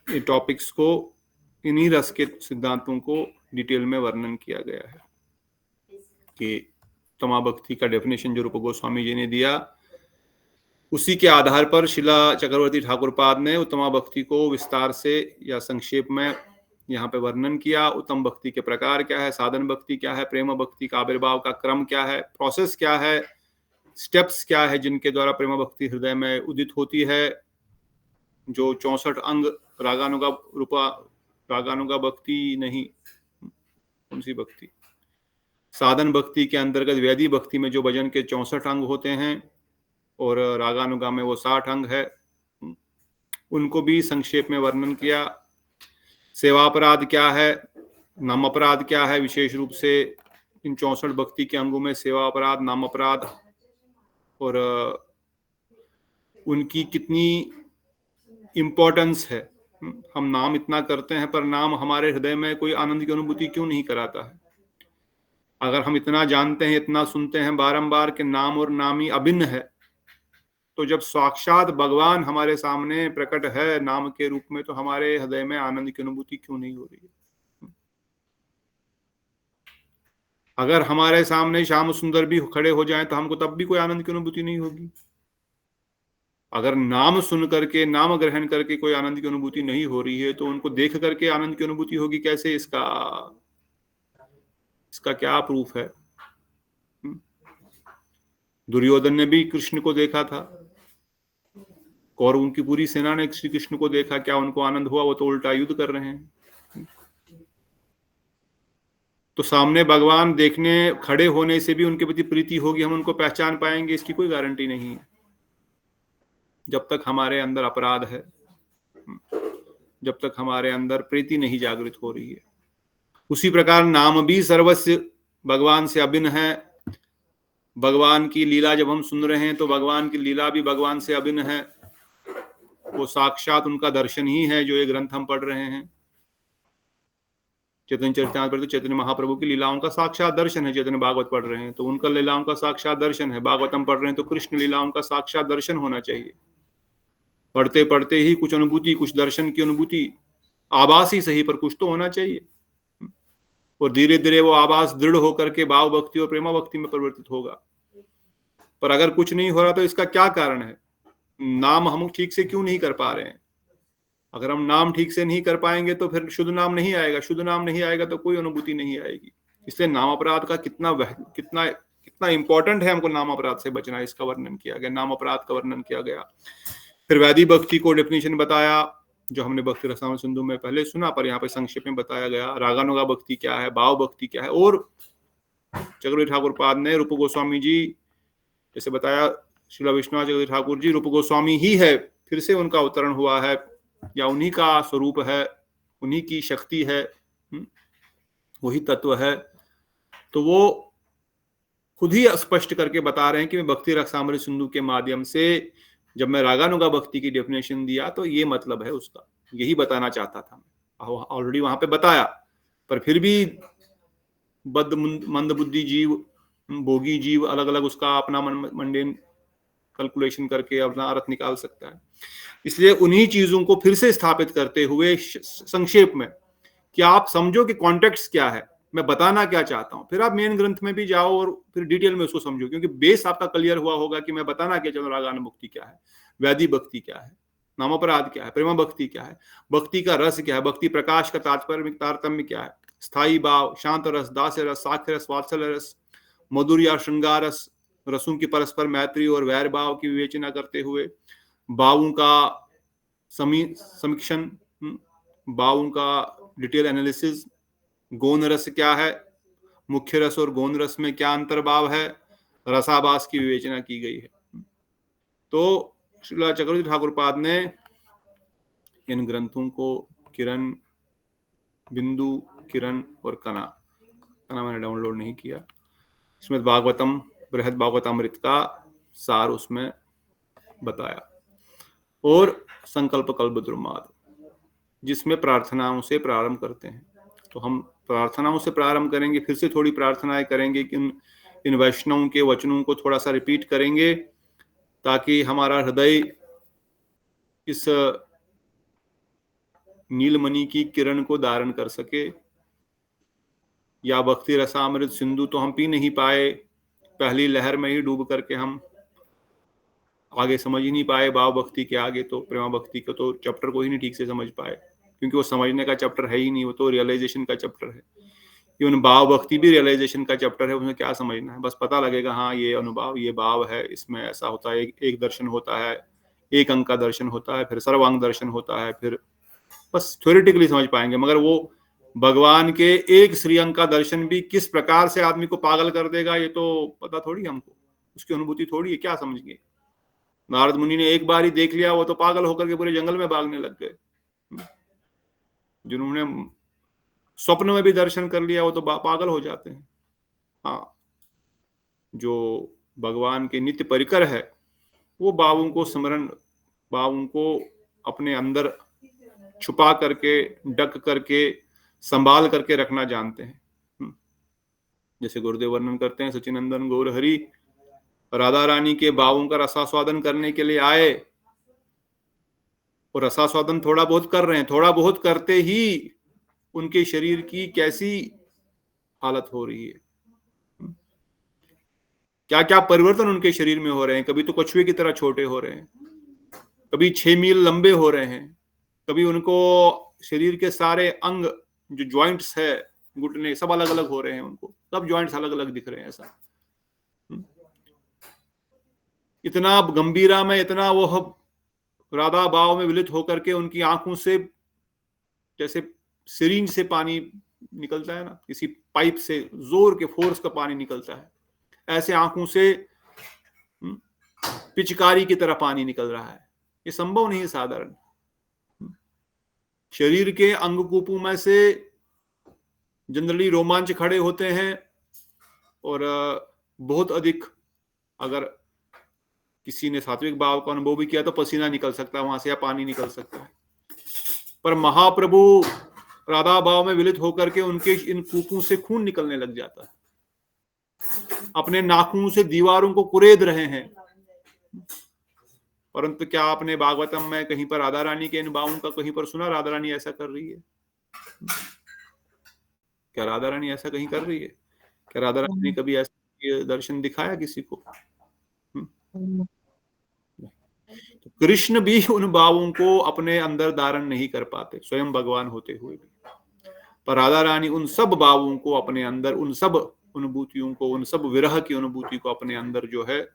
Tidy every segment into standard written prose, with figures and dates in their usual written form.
ये टॉपिक्स को, इन्हीं रस के सिद्धांतों को डिटेल में वर्णन किया गया है कि उत्तमा भक्ति का डेफिनेशन जो रूप गोस्वामी जी ने दिया, उसी के आधार पर शिला चक्रवर्ती ठाकुरपाद ने उत्तमा भक्ति को विस्तार से या संक्षेप में यहाँ पे वर्णन किया। उत्तम भक्ति के प्रकार क्या है, साधन भक्ति क्या है, प्रेम भक्ति का आविर्भाव का क्रम क्या है, प्रोसेस क्या है, स्टेप्स क्या है जिनके द्वारा प्रेम भक्ति हृदय में उदित होती है। जो 64 अंग रागानुगा भक्ति नहीं, कौन सी भक्ति, साधन भक्ति के अंतर्गत वैदिक भक्ति में जो भजन के 64 अंग होते हैं और रागानुगा में वो 60 अंग है, उनको भी संक्षेप में वर्णन किया। सेवा अपराध क्या है, नाम अपराध क्या है, विशेष रूप से इन 64 भक्ति के अंगों में सेवा अपराध, नाम अपराध और उनकी कितनी इम्पोर्टेंस है। हम नाम इतना करते हैं पर नाम हमारे हृदय में कोई आनंद की अनुभूति क्यों नहीं कराता है। अगर हम इतना जानते हैं, इतना सुनते हैं बारंबार कि नाम और नामी अभिन्न है, तो जब साक्षात भगवान हमारे सामने प्रकट है नाम के रूप में, तो हमारे हृदय में आनंद की अनुभूति क्यों नहीं हो रही है। अगर हमारे सामने श्याम सुंदर भी खड़े हो जाएं तो हमको तब भी कोई आनंद की अनुभूति नहीं होगी। अगर नाम सुन करके, नाम ग्रहण करके कोई आनंद की अनुभूति नहीं हो रही है, तो उनको देख करके आनंद की अनुभूति होगी कैसे? इसका क्या प्रूफ है? दुर्योधन ने भी कृष्ण को देखा था, और उनकी पूरी सेना ने श्री कृष्ण को देखा, क्या उनको आनंद हुआ? वो तो उल्टा युद्ध कर रहे हैं। तो सामने भगवान देखने खड़े होने से भी उनके प्रति प्रीति होगी, हम उनको पहचान पाएंगे, इसकी कोई गारंटी नहीं है जब तक हमारे अंदर अपराध है, जब तक हमारे अंदर प्रीति नहीं जागृत हो रही है। उसी प्रकार नाम भी सर्वस्व भगवान से अभिन्न है। भगवान की लीला जब हम सुन रहे हैं तो भगवान की लीला भी भगवान से अभिन्न है। वो साक्षात उनका दर्शन ही है जो ये ग्रंथ हम पढ़ रहे हैं। चैतन्य चरितामृत तो चैतन्य महाप्रभु की लीलाओं का साक्षात दर्शन है। चैतन्य भागवत पढ़ रहे हैं तो उनका लीलाओं का साक्षात दर्शन है। भागवतम पढ़ रहे हैं तो कृष्ण लीलाओं का साक्षात दर्शन होना चाहिए। पढ़ते पढ़ते ही कुछ अनुभूति, कुछ दर्शन की अनुभूति, आभास ही सही पर कुछ तो होना चाहिए, और धीरे धीरे वो आभास दृढ़ होकर के भाव भक्ति और प्रेमा भक्ति में परिवर्तित होगा। पर अगर कुछ नहीं हो रहा तो इसका क्या कारण है? नाम हम ठीक से क्यों नहीं कर पा रहे हैं? अगर हम नाम ठीक से नहीं कर पाएंगे तो फिर शुद्ध नाम नहीं आएगा। शुद्ध नाम नहीं आएगा तो कोई अनुभूति नहीं आएगी। इसलिए नाम अपराध का कितना इंपॉर्टेंट है हमको नाम अपराध से बचना, इसका वर्णन किया गया, नाम अपराध का वर्णन किया गया। फिर वैदिक भक्ति को डेफिनेशन बताया, जो हमने भक्ति रसायन सिंधु में पहले सुना, पर यहाँ पे संक्षेप में बताया गया। रागानुगा भक्ति क्या है, भाव भक्ति क्या है, और चक्रवर्ती ठाकुर पाद ने, रूप गोस्वामी जी जैसे बताया, श्रील विश्वनाथ चक्रवर्ती ठाकुर जी रूप गोस्वामी ही है, फिर से उनका अवतरण हुआ है, या उन्हीं का स्वरूप है, उन्हीं की शक्ति है, वही तत्व है। तो वो खुद ही स्पष्ट करके बता रहे हैं कि मैं भक्ति रसामृत सिंधु के माध्यम से जब मैं रागानुगा भक्ति की डेफिनेशन दिया तो ये मतलब है उसका, यही बताना चाहता था। ऑलरेडी वहां पे बताया, पर फिर भी मंद बुद्धि जीव, भोगी जीव अलग अलग उसका अपना मंडेन कैलकुलेशन करके अपना अर्थ निकाल सकता है। इसलिए उन्हीं चीजों को फिर से स्थापित करते हुए संक्षेप में कि आप समझो कि कॉन्टेक्स्ट क्या है, मैं बताना क्या चाहता हूं, फिर आप मेन ग्रंथ में भी जाओ और फिर डिटेल में उसको समझो, क्योंकि बेस आपका क्लियर हुआ होगा कि मैं बताना क्या चाहता हूं। रागानुभक्ति क्या है, वैदिक भक्ति क्या है, नाम अपराध क्या है, प्रेमा भक्ति क्या है, भक्ति का रस क्या है, भक्ति प्रकाश का तारतम्य क्या है, स्थायी भाव, शांत रस, दास्य रस, साख्य रस, वात्सल्य रस, मधुर या श्रृंगार रस, रसों की परस्पर मैत्री और वैर भाव की विवेचना करते हुए भावों का समीक्षण, भावों का डिटेल एनालिसिस, गौण रस क्या है, मुख्य रस और गौण रस में क्या अंतर्भाव है, रसाभास की विवेचना की गई है। तो श्रील चक्रवर्ती ठाकुर पाद ने इन ग्रंथों को किरण, बिंदु, किरण और कना मैंने डाउनलोड नहीं किया, श्रीमद् भागवतम बृहद भागवतामृत का सार उसमें बताया, और संकल्प कल्प दुर्माद, जिसमें प्रार्थनाओं से प्रारंभ करते हैं। तो हम प्रार्थनाओं से प्रारंभ करेंगे, फिर से थोड़ी प्रार्थनाएं करेंगे कि इन वैष्णवों के वचनों को थोड़ा सा रिपीट करेंगे ताकि हमारा हृदय इस नीलमणि की किरण को धारण कर सके। या भक्ति रसामृत सिंधु तो हम पी नहीं पाए, पहली लहर में ही डूब करके हम आगे समझ ही नहीं पाए भाव भक्ति के आगे, तो प्रेमा भक्ति को तो चैप्टर को ही नहीं ठीक से समझ पाए, क्योंकि वो समझने का चैप्टर है ही नहीं, वो तो रियलाइजेशन का चैप्टर है। इवन भाव भक्ति भी रियलाइजेशन का चैप्टर है, उसमें क्या समझना है, बस पता लगेगा हाँ ये अनुभव, ये भाव है, इसमें ऐसा होता है, एक दर्शन होता है, एक अंक का दर्शन होता है, फिर सर्वांग दर्शन होता है, फिर बस थ्योरेटिकली समझ पाएंगे। मगर वो भगवान के एक श्रीअंक का दर्शन भी किस प्रकार से आदमी को पागल कर देगा, ये तो पता थोड़ी हमको, उसकी अनुभूति थोड़ी है, क्या समझेंगे। नारद मुनि ने एक बार ही देख लिया, वो तो पागल होकर के पूरे जंगल में भागने लग गए। जिन्होंने स्वप्न में भी दर्शन कर लिया वो तो पागल हो जाते हैं। हाँ, जो भगवान के नित्य परिकर है वो भावों को स्मरण, भावों को अपने अंदर छुपा करके, ढक करके, संभाल करके रखना जानते हैं। जैसे गुरुदेव वर्णन करते हैं, सचिनंदन गौर हरि राधा रानी के भावों का रसास्वादन करने के लिए आए, और रसास्वादन थोड़ा बहुत कर रहे हैं, थोड़ा बहुत करते ही उनके शरीर की कैसी हालत हो रही है, क्या क्या परिवर्तन उनके शरीर में हो रहे हैं। कभी तो कछुए की तरह छोटे हो रहे हैं, कभी 6 मील लंबे हो रहे हैं, कभी उनको शरीर के सारे अंग जो ज्वाइंट्स है, घुटने सब अलग अलग हो रहे हैं, उनको सब ज्वाइंट्स अलग अलग दिख रहे हैं। ऐसा इतना गंभीरा में, इतना वो राधा भाव में विलित होकर के उनकी आंखों से जैसे सिरिंज से पानी निकलता है ना, किसी पाइप से जोर के फोर्स का पानी निकलता है, ऐसे आंखों से पिचकारी की तरह पानी निकल रहा है। ये संभव नहीं है साधारण। शरीर के अंगकूपों में से जनरली रोमांच खड़े होते हैं, और बहुत अधिक अगर किसी ने सात्विक भाव का अनुभव भी किया तो पसीना निकल सकता है वहां से, या पानी निकल सकता है। पर महाप्रभु राधा भाव में विलित होकर के उनके इन कूपों से खून निकलने लग जाता है, अपने नाखूनों से दीवारों को कुरेद रहे हैं। परंतु क्या आपने भागवतम में कहीं पर राधा रानी के इन भावों का कहीं पर सुना, राधा रानी ऐसा कर रही है? क्या राधा रानी ऐसा कहीं कर रही है? क्या राधा रानी ने कभी ऐसा दर्शन दिखाया किसी को? तो कृष्ण भी उन भावों को अपने अंदर धारण नहीं कर पाते, स्वयं भगवान होते हुए भी। पर राधा रानी उन सब भावों को अपने अंदर, उन सब अनुभूतियों को, उन सब विरह की अनुभूति को अपने अंदर जो है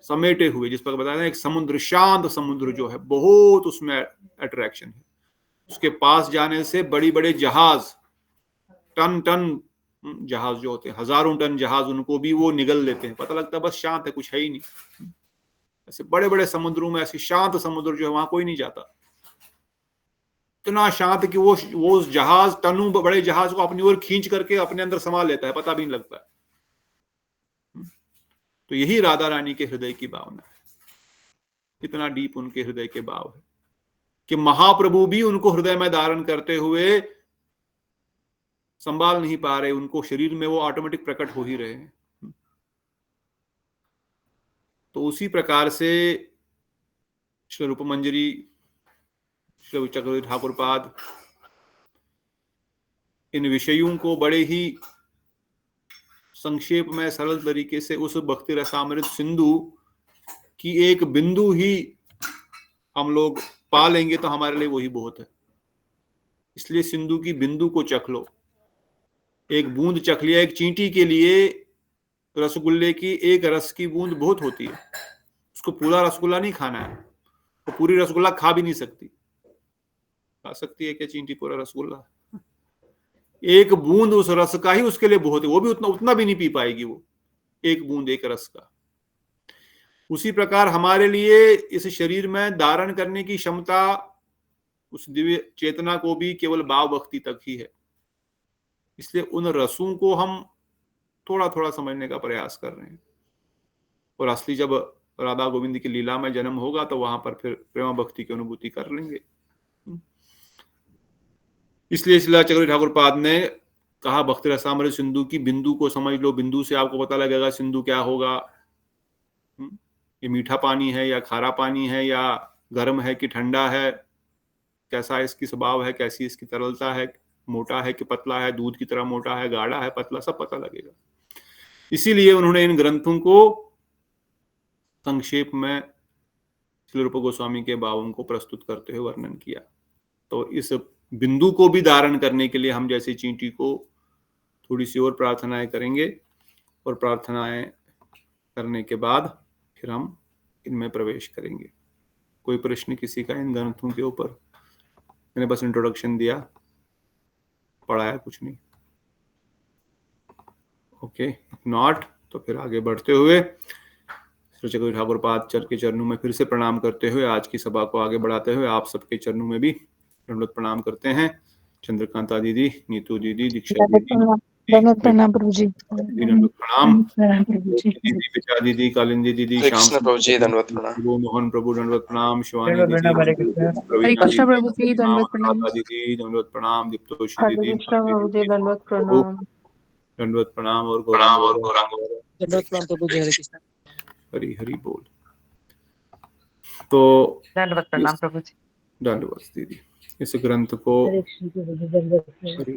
समेटे हुए, जिस पर बताया एक समुद्र, शांत समुद्र जो है, बहुत उसमें अट्रैक्शन है। उसके पास जाने से बड़ी बड़े जहाज, टन टन जहाज जो होते हैं, हजारों टन जहाज, उनको भी वो निगल लेते हैं। पता लगता है बस शांत है, कुछ है ही नहीं। ऐसे बड़े बड़े समुद्रों में ऐसे शांत समुद्र जो है, वहां कोई नहीं जाता। इतना शांत कि वो जहाज, टनों बड़े जहाज को अपनी ओर खींच करके अपने अंदर समा लेता है, पता भी नहीं लगता है। तो यही राधा रानी के हृदय की भावना है। कितना डीप उनके हृदय के भाव है कि महाप्रभु भी उनको हृदय में धारण करते हुए संभाल नहीं पा रहे, उनको शरीर में वो ऑटोमेटिक प्रकट हो ही रहे हैं। तो उसी प्रकार से श्री रूप मंजरी, श्री चक्रवर्ती ठाकुर पाद इन विषयों को बड़े ही संक्षेप में, सरल तरीके से उस भक्ति रसामृत सिंधु की एक बिंदु ही हम लोग पा लेंगे तो हमारे लिए वही बहुत है। इसलिए सिंधु की बिंदु को चख लो। एक बूंद चख लिया, एक चींटी के लिए रसगुल्ले की एक रस की बूंद बहुत होती है, उसको पूरा रसगुल्ला नहीं खाना है, तो पूरी रसगुल्ला खा भी नहीं सकती। खा सकती है क्या चींटी पूरा रसगुल्ला? एक बूंद उस रस का ही उसके लिए बहुत है, वो भी उतना भी नहीं पी पाएगी वो, एक बूंद एक रस का। उसी प्रकार हमारे लिए इस शरीर में धारण करने की क्षमता उस दिव्य चेतना को भी केवल भाव भक्ति तक ही है। इसलिए उन रसों को हम थोड़ा थोड़ा समझने का प्रयास कर रहे हैं, और असली जब राधा गोविंद की लीला में जन्म होगा तो वहां पर फिर प्रेम भक्ति की अनुभूति कर लेंगे। इसलिए श्रील चक्रवर्ती ठाकुर पाद ने कहा भक्ति रसामृत सिंधु की बिंदु को समझ लो, बिंदु से आपको पता लगेगा सिंधु क्या होगा। ये मीठा पानी है या खारा पानी है, या गर्म है कि ठंडा है, कैसा इसकी स्वभाव है, कैसी इसकी तरलता है, मोटा है कि पतला है, दूध की तरह मोटा है, गाढ़ा है, पतला, सब पता लगेगा। इसीलिए उन्होंने इन ग्रंथों को संक्षेप में श्रील रूप गोस्वामी के भावों को प्रस्तुत करते हुए वर्णन किया। तो इस बिंदु को भी धारण करने के लिए हम जैसे चींटी को थोड़ी सी और प्रार्थनाएं करेंगे, और प्रार्थनाएं करने के बाद फिर हम इनमें प्रवेश करेंगे। कोई प्रश्न किसी का इन ग्रंथों के ऊपर? मैंने बस इंट्रोडक्शन दिया, पढ़ाया कुछ नहीं। ओके, नॉट तो फिर आगे बढ़ते हुए श्री चक्रवर्ती ठाकुर पाद के चरणों में फिर से प्रणाम करते हुए आज की सभा को आगे बढ़ाते हुए आप सबके चरणों में भी दंडवत प्रणाम करते हैं। चंद्रकांता दीदी, नीतू दीदी, दीक्षा दीदी, प्रणाम प्रभु जी, दंडवत प्रणाम प्रभु जी, दीदी, विचा दीदी, कालिंदी दीदी, श्याम प्रभु जी दंडवत प्रणाम, मोहन प्रभु दंडवत प्रणाम, शिवानी दीदी, हरे कृष्ण प्रभु जी दंडवत प्रणाम, दीदी दंडवत प्रणाम, दीप्तोषी हरे दीदी कृष्ण प्रभु जी दंडवत प्रणाम, दंडवत प्रणाम, और गौरांग दंडवत प्रणाम प्रभु जी, हरे कृष्ण, हरि हरि बोल। तो दंडवत प्रणाम प्रभु जी, दंडवत दीदी। इस ग्रंथ को हरि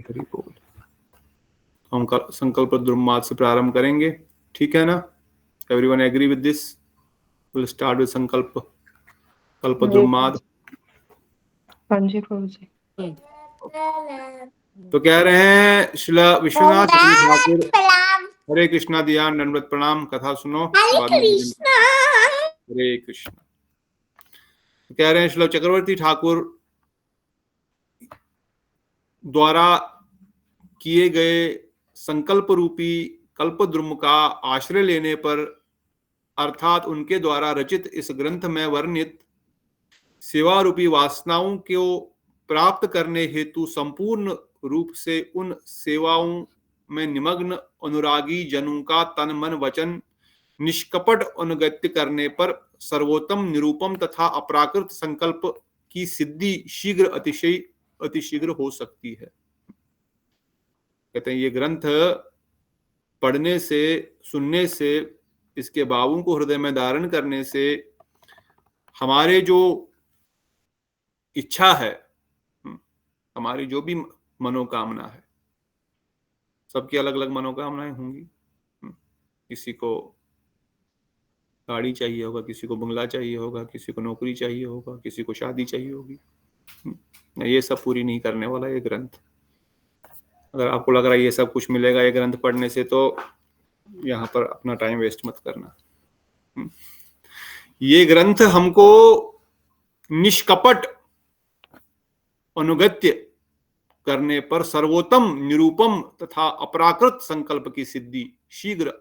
हरि बोल हम संकल्प द्रुमाद से प्रारंभ करेंगे, ठीक है ना? Everyone agree with this? Will start with संकल्प कल्प द्रुमाद। हाँ जी प्रभु जी। तो कह रहे हैं श्रीला विश्वनाथ ठाकुर, हरे कृष्णा ध्यान, दंडवत प्रणाम, कथा सुनो, हरे कृष्ण। कह रहे हैं श्रीला चक्रवर्ती ठाकुर द्वारा किए गए संकल्प रूपी कल्पद्रुम का आश्रय लेने पर, अर्थात उनके द्वारा रचित इस ग्रंथ में वर्णित सेवा रूपी वासनाओं को प्राप्त करने हेतु संपूर्ण रूप से उन सेवाओं में निमग्न अनुरागी जनों का तन मन वचन निष्कपट अनुगत्य करने पर सर्वोत्तम निरूपम तथा अपराकृत संकल्प की सिद्धि शीघ्र अतिशीघ्र हो सकती है। कहते हैं ये ग्रंथ पढ़ने से, सुनने से, इसके भावों को हृदय में धारण करने से हमारे जो इच्छा है, हमारी जो भी मनोकामना है, सबकी अलग अलग मनोकामनाएं होंगी। किसी को गाड़ी चाहिए होगा, किसी को बंगला चाहिए होगा, किसी को नौकरी चाहिए होगा, किसी को शादी चाहिए होगी। ये सब पूरी नहीं करने वाला ये ग्रंथ। अगर आपको लग रहा है ये सब कुछ मिलेगा ये ग्रंथ पढ़ने से, तो यहाँ पर अपना टाइम वेस्ट मत करना। ये ग्रंथ हमको निष्कपट अनुगत्य करने पर सर्वोत्तम निरूपम तथा अपराकृत संकल्प की सिद्धि शीघ्र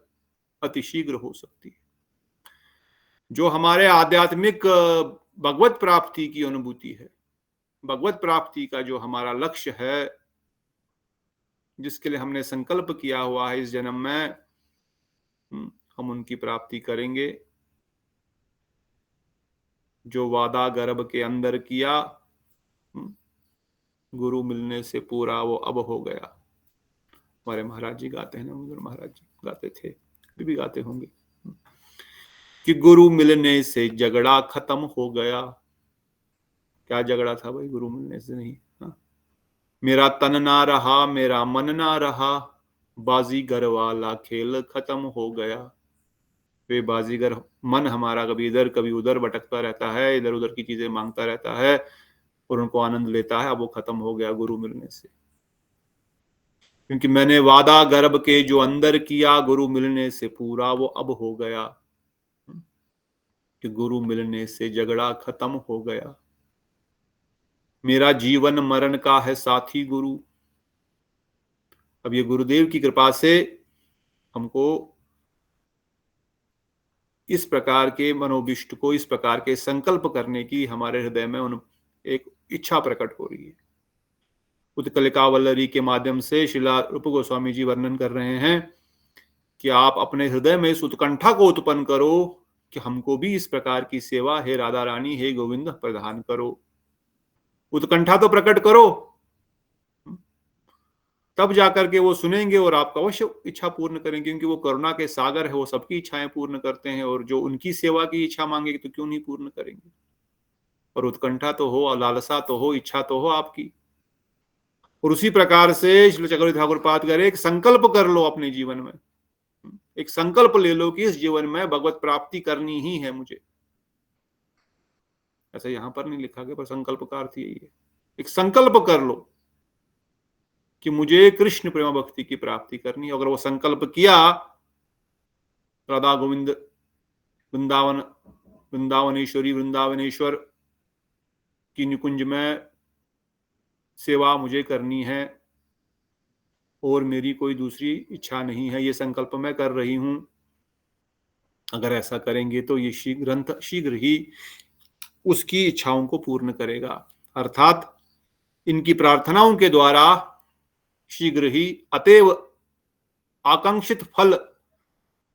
अतिशीघ्र हो सकती है। जो हमारे आध्यात्मिक भगवत प्राप्ति की अनुभूति है, भगवत प्राप्ति का जो हमारा लक्ष्य है, जिसके लिए हमने संकल्प किया हुआ है इस जन्म में, हम उनकी प्राप्ति करेंगे। जो वादा गर्भ के अंदर किया, गुरु मिलने से पूरा वो अब हो गया। हमारे महाराज जी गाते हैं ना, महाराज जी गाते थे, अभी भी गाते होंगे कि गुरु मिलने से झगड़ा खत्म हो गया। क्या झगड़ा था भाई? गुरु मिलने से नहीं। मेरा तन ना रहा, मेरा मन ना रहा, बाजीगर वाला खेल खत्म हो गया। वे बाजीगर मन हमारा कभी इधर कभी उधर भटकता रहता है, इधर उधर की चीजें मांगता रहता है और उनको आनंद लेता है। अब वो खत्म हो गया गुरु मिलने से, क्योंकि मैंने वादा गर्भ के जो अंदर किया, गुरु मिलने से पूरा वो अब हो गया। कि गुरु मिलने से झगड़ा खत्म हो गया। मेरा जीवन मरण का है साथी गुरु। अब ये गुरुदेव की कृपा से हमको इस प्रकार के मनोभिष्ट को, इस प्रकार के संकल्प करने की हमारे हृदय में एक इच्छा प्रकट हो रही है। उत्कलिका वल्लरी के माध्यम से श्रीला रूप गोस्वामी जी वर्णन कर रहे हैं कि आप अपने हृदय में इस उत्कंठा को उत्पन्न करो कि हमको भी इस प्रकार की सेवा, हे राधा रानी, हे गोविंद, प्रदान करो। उत्कंठा तो प्रकट करो। तब जाकर के वो सुनेंगे और आपका अवश्य इच्छा पूर्ण करेंगे, क्योंकि वो करुणा के सागर है, वो सबकी इच्छाएं पूर्ण करते हैं, और जो उनकी सेवा की इच्छा मांगेगी तो क्यों नहीं पूर्ण करेंगे। और उत्कंठा तो हो, लालसा तो हो, इच्छा तो हो आपकी। और उसी प्रकार से श्री चक्रवर्ती ठाकुर पाद कह रहे एक संकल्प कर लो अपने जीवन में, एक संकल्प ले लो कि इस जीवन में भगवत प्राप्ति करनी ही है मुझे। ऐसा यहां पर नहीं लिखा गया, पर संकल्प का अर्थ यही है, एक संकल्प कर लो कि मुझे कृष्ण प्रेम भक्ति की प्राप्ति करनी है। अगर वो संकल्प किया, राधा गोविंद वृंदावनेश्वरी वृंदावनेश्वर की निकुंज में सेवा मुझे करनी है और मेरी कोई दूसरी इच्छा नहीं है, ये संकल्प मैं कर रही हूं। अगर ऐसा करेंगे तो ये शीघ्र ही उसकी इच्छाओं को पूर्ण करेगा। अर्थात इनकी प्रार्थनाओं के द्वारा शीघ्र ही अतएव आकांक्षित फल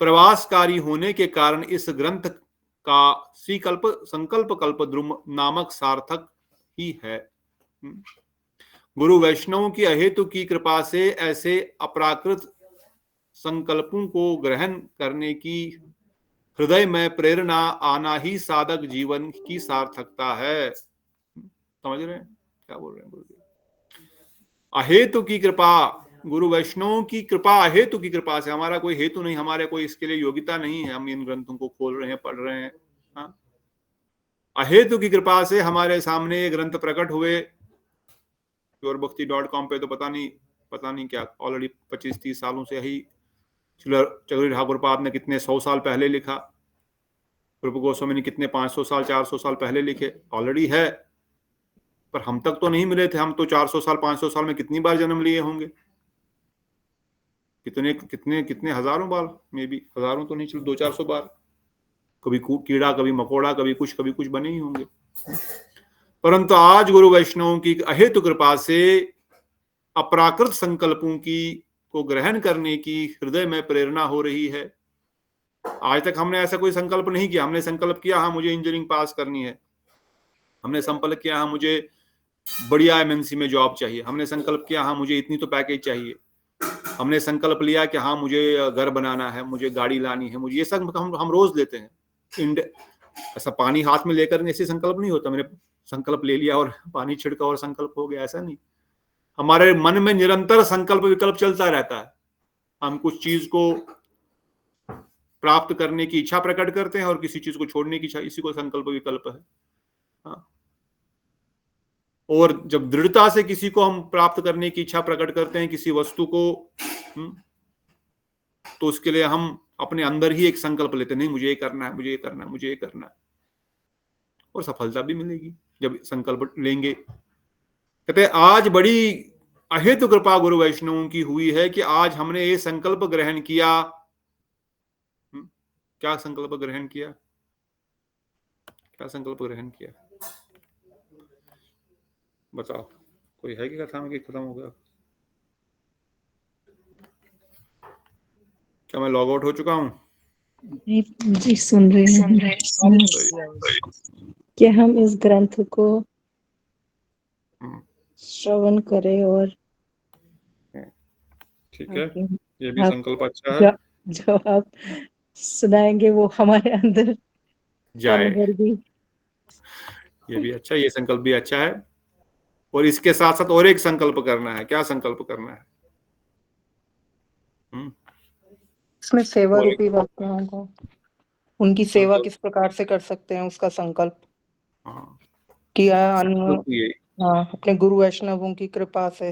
प्रवासकारी होने के कारण इस ग्रंथ का संकल्प कल्पद्रुम नामक सार्थक ही है। गुरु वैष्णवों की अहेतु की कृपा से ऐसे अपराकृत संकल्पों को ग्रहण करने की हृदय में प्रेरणा आना ही साधक जीवन की सार्थकता है। समझ रहे हैं क्या बोल रहे हैं गुरुदेव? अहेतु की कृपा, गुरु वैष्णवों की कृपा, अहेतु की कृपा से, हमारा कोई हेतु नहीं, हमारे कोई इसके लिए योग्यता नहीं है, हम इन ग्रंथों को खोल रहे हैं, पढ़ रहे हैं। हाँ? अहेतु की कृपा से हमारे सामने ये ग्रंथ प्रकट हुए। प्योरभक्ति.com पे तो पता नहीं क्या ऑलरेडी 25-30 सालों से ही चक्रवर्ती ठाकुर पाद ने कितने 100 साल पहले लिखा, रूप गोस्वामी ने कितने 500 साल 400 साल पहले लिखे, ऑलरेडी है, पर हम तक तो नहीं मिले थे। हम तो 400 साल 500 साल में कितनी बार जन्म लिए होंगे, कितने कितने कितने हजारों बार, मे बी हजारों तो नहीं, चलो 200-400 बार, कभी कीड़ा, कभी मकोड़ा, कभी कुछ बने ही होंगे। परंतु आज गुरु वैष्णवों की अहेतु कृपा से अपराकृत संकल्पों को ग्रहण करने की हृदय में प्रेरणा हो रही है। आज तक हमने ऐसा कोई संकल्प नहीं किया। हमने संकल्प किया हाँ मुझे इंजीनियरिंग पास करनी है, हमने संकल्प किया हाँ मुझे बढ़िया एमएनसी में जॉब चाहिए, हमने संकल्प किया हाँ मुझे इतनी तो पैकेज चाहिए, हमने संकल्प लिया कि हाँ मुझे घर बनाना है, मुझे गाड़ी लानी है, मुझे ये सब हम रोज लेते हैं। ऐसा पानी हाथ में लेकर ऐसे संकल्प नहीं होता, मैंने संकल्प ले लिया और पानी छिड़का और संकल्प हो गया, ऐसा नहीं। हमारे मन में निरंतर संकल्प विकल्प चलता रहता है। हम कुछ चीज को प्राप्त करने की इच्छा प्रकट करते हैं और किसी चीज को छोड़ने की इच्छा, इसी को संकल्प विकल्प है। हाँ। और जब दृढ़ता से किसी को हम प्राप्त करने की इच्छा प्रकट करते हैं, किसी वस्तु को, तो उसके लिए हम अपने अंदर ही एक संकल्प लेते हैं, नहीं मुझे ये करना है, मुझे ये करना है, मुझे ये करना है, और सफलता भी मिलेगी जब संकल्प लेंगे। कहते हैं आज बड़ी अहेतु कृपा गुरु वैष्णवों की हुई है कि आज हमने ये संकल्प ग्रहण किया। क्या संकल्प ग्रहण किया? क्या संकल्प ग्रहण किया बताओ? कोई है कि कथा में कि खत्म हो गया? क्या मैं लॉग आउट हो चुका हूँ? जी सुन रहे हैं कि हम इस ग्रंथ को श्रवण करें और ठीक है, ये भी संकल्प अच्छा है। जो आप सुनाएंगे वो हमारे अंदर जाए, ये भी अच्छा, ये संकल्प भी अच्छा है। और इसके साथ साथ और एक संकल्प करना है। क्या संकल्प करना है? इसमें सेवा रूपी वस्तुओं को, उनकी सेवा किस प्रकार से कर सकते हैं उसका संकल्प किया अपने गुरु वैष्णवों की कृपा से।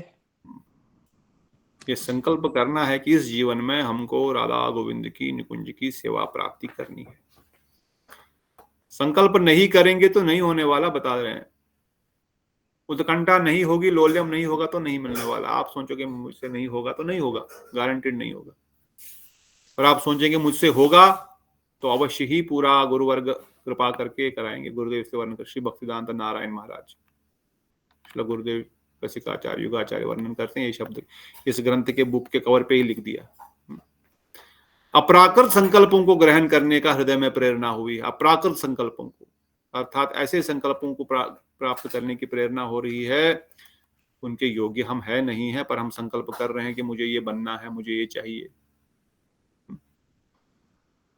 ये संकल्प करना है कि इस जीवन में हमको राधा गोविंद की निकुंज की सेवा प्राप्ति करनी है। संकल्प नहीं करेंगे तो नहीं होने वाला, बता रहे हैं। उत्कंठा नहीं होगी, लोल्यम नहीं होगा तो नहीं मिलने वाला। आप सोचोगे मुझसे नहीं होगा तो नहीं होगा, गारंटेड नहीं होगा। और आप सोचेंगे मुझसे होगा तो अवश्य ही पूरा गुरुवर्ग कृपा करके कराएंगे। गुरुदेव से वर्णन कर श्री भक्तिदांत नारायण महाराज, श्री गुरुदेव रसिकाचार्य युगाचार्य वर्णन करते हैं। ये शब्द इस ग्रंथ के बुक के कवर पे ही लिख दिया। अपराकृत संकल्पों को ग्रहण करने का हृदय में प्रेरणा हुई। अपराकृत संकल्पों को, अर्थात ऐसे संकल्पों को प्राप्त करने की प्रेरणा हो रही है। उनके योग्य हम है नहीं है, पर हम संकल्प कर रहे हैं कि मुझे ये बनना है, मुझे ये चाहिए।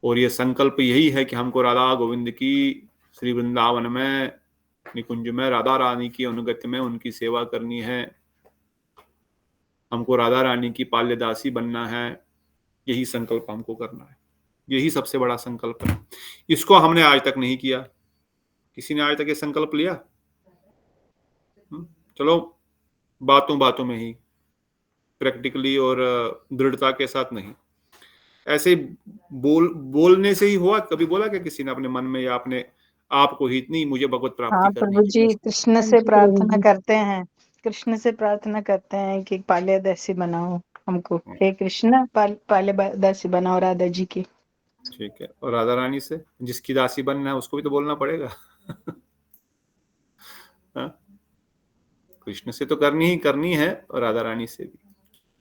और ये संकल्प यही है कि हमको राधा गोविंद की श्री वृंदावन में निकुंज में राधा रानी की अनुगत्य में उनकी सेवा करनी है, हमको राधा रानी की पाल्यदासी बनना है। यही संकल्प हमको करना है, यही सबसे बड़ा संकल्प है। इसको हमने आज तक नहीं किया। किसी ने आज तक ये संकल्प लिया? चलो बातों बातों में ही, प्रैक्टिकली और दृढ़ता के साथ नहीं। ऐसे बोलने से ही हुआ? कभी बोला क्या किसी ने अपने मन में या अपने आपको ही इतनी मुझे भगवत प्राप्ति करनी प्रभु जी कृष्ण से प्रार्थना करते हैं, कृष्ण से प्रार्थना करते हैं कि पाल्यदासी बनाओ हमको, हे कृष्ण पाल्यदासी बनाओ राधा जी की। ठीक है। और राधा रानी से जिसकी दासी बनना है उसको भी तो बोलना पड़ेगा। कृष्ण से तो करनी है और राधा रानी से भी।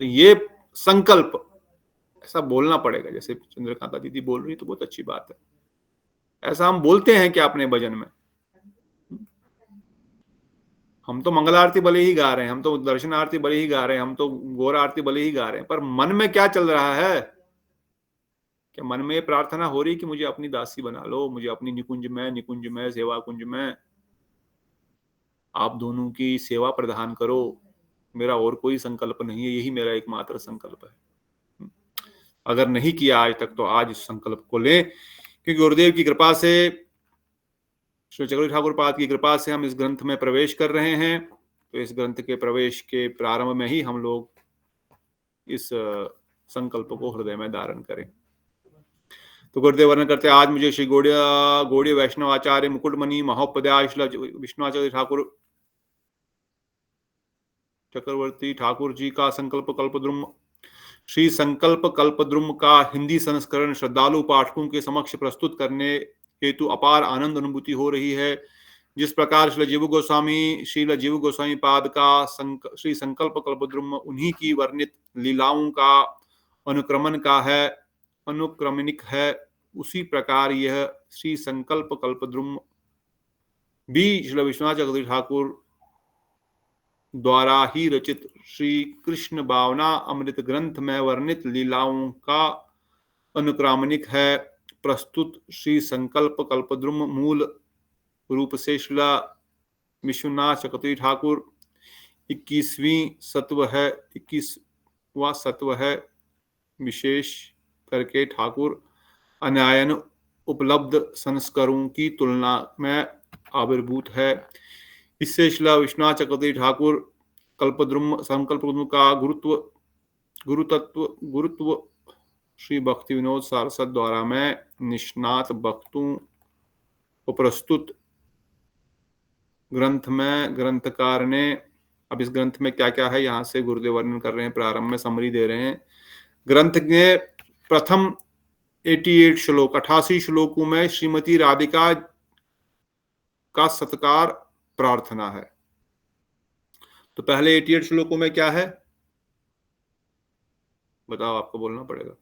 तो ये संकल्प ऐसा बोलना पड़ेगा, जैसे चंद्रकांता दीदी बोल रही तो बहुत अच्छी बात है। ऐसा हम बोलते हैं कि अपने भजन में हम तो मंगल आरती भले ही गा रहे हैं, हम तो दर्शन आरती भले ही गा रहे हैं, हम तो गौर आरती भले ही गा रहे हैं, पर मन में क्या चल रहा है? क्या मन में प्रार्थना हो रही कि मुझे अपनी दासी बना लो, मुझे अपनी निकुंज में सेवा कुंज में आप दोनों की सेवा प्रदान करो। मेरा और कोई संकल्प नहीं है, यही मेरा एकमात्र संकल्प है। अगर नहीं किया आज तक तो आज इस संकल्प को लें, क्योंकि गुरुदेव की कृपा से, श्री चक्रवर्ती ठाकुर पाद की कृपा से हम इस ग्रंथ में प्रवेश कर रहे हैं। तो इस ग्रंथ के प्रवेश के प्रारंभ में ही हम लोग इस संकल्प को हृदय में धारण करें। तो गुरुदेव वर्णन करते हैं, आज मुझे श्री गौड़ीय वैष्णव आचार्य मुकुटमणि महोपाध्याय विष्णुआचार्य ठाकुर चक्रवर्ती ठाकुर जी का संकल्प कल्पद्रुम, श्री संकल्प कल्पद्रुम का हिंदी संस्करण श्रद्धालु पाठकों के समक्ष प्रस्तुत करने हेतु अपार आनंद अनुभूति हो रही है। जिस प्रकार श्री जीव गोस्वामी पाद का श्री संकल्प कल्पद्रुम उन्हीं की वर्णित लीलाओं का अनुक्रमणिक है, उसी प्रकार यह श्री संकल्प कल्पद्रुम भी श्री विश्वनाथ चक्रवर्ती ठाकुर द्वारा ही रचित श्री कृष्ण भावना अमृत ग्रंथ में वर्णित लीलाओं का अनुक्रमणिक है। प्रस्तुत श्री संकल्प कल्पद्रुम मूल रूप से श्री विश्वनाथ चक्रवर्ती ठाकुर 21वां सत्व है। विशेष करके ठाकुर अन्यायन उपलब्ध संस्करों की तुलना में आविर्भूत है। इससे श्री विश्वनाथ चक्रवर्ती ठाकुर संकल्पद्रुम का गुरुत्व श्री भक्ति विनोद सारस्वत द्वारा में निष्णात भक्तों को प्रस्तुत ग्रंथ में ग्रंथकार ने, अब इस ग्रंथ में क्या क्या है यहाँ से गुरुदेव वर्णन कर रहे हैं, प्रारंभ में समरी दे रहे हैं। ग्रंथ के प्रथम 88 श्लोकों में श्रीमती राधिका का सत्कार प्रार्थना है। तो पहले 88 श्लोकों में क्या है बताओ, आपको बोलना पड़ेगा।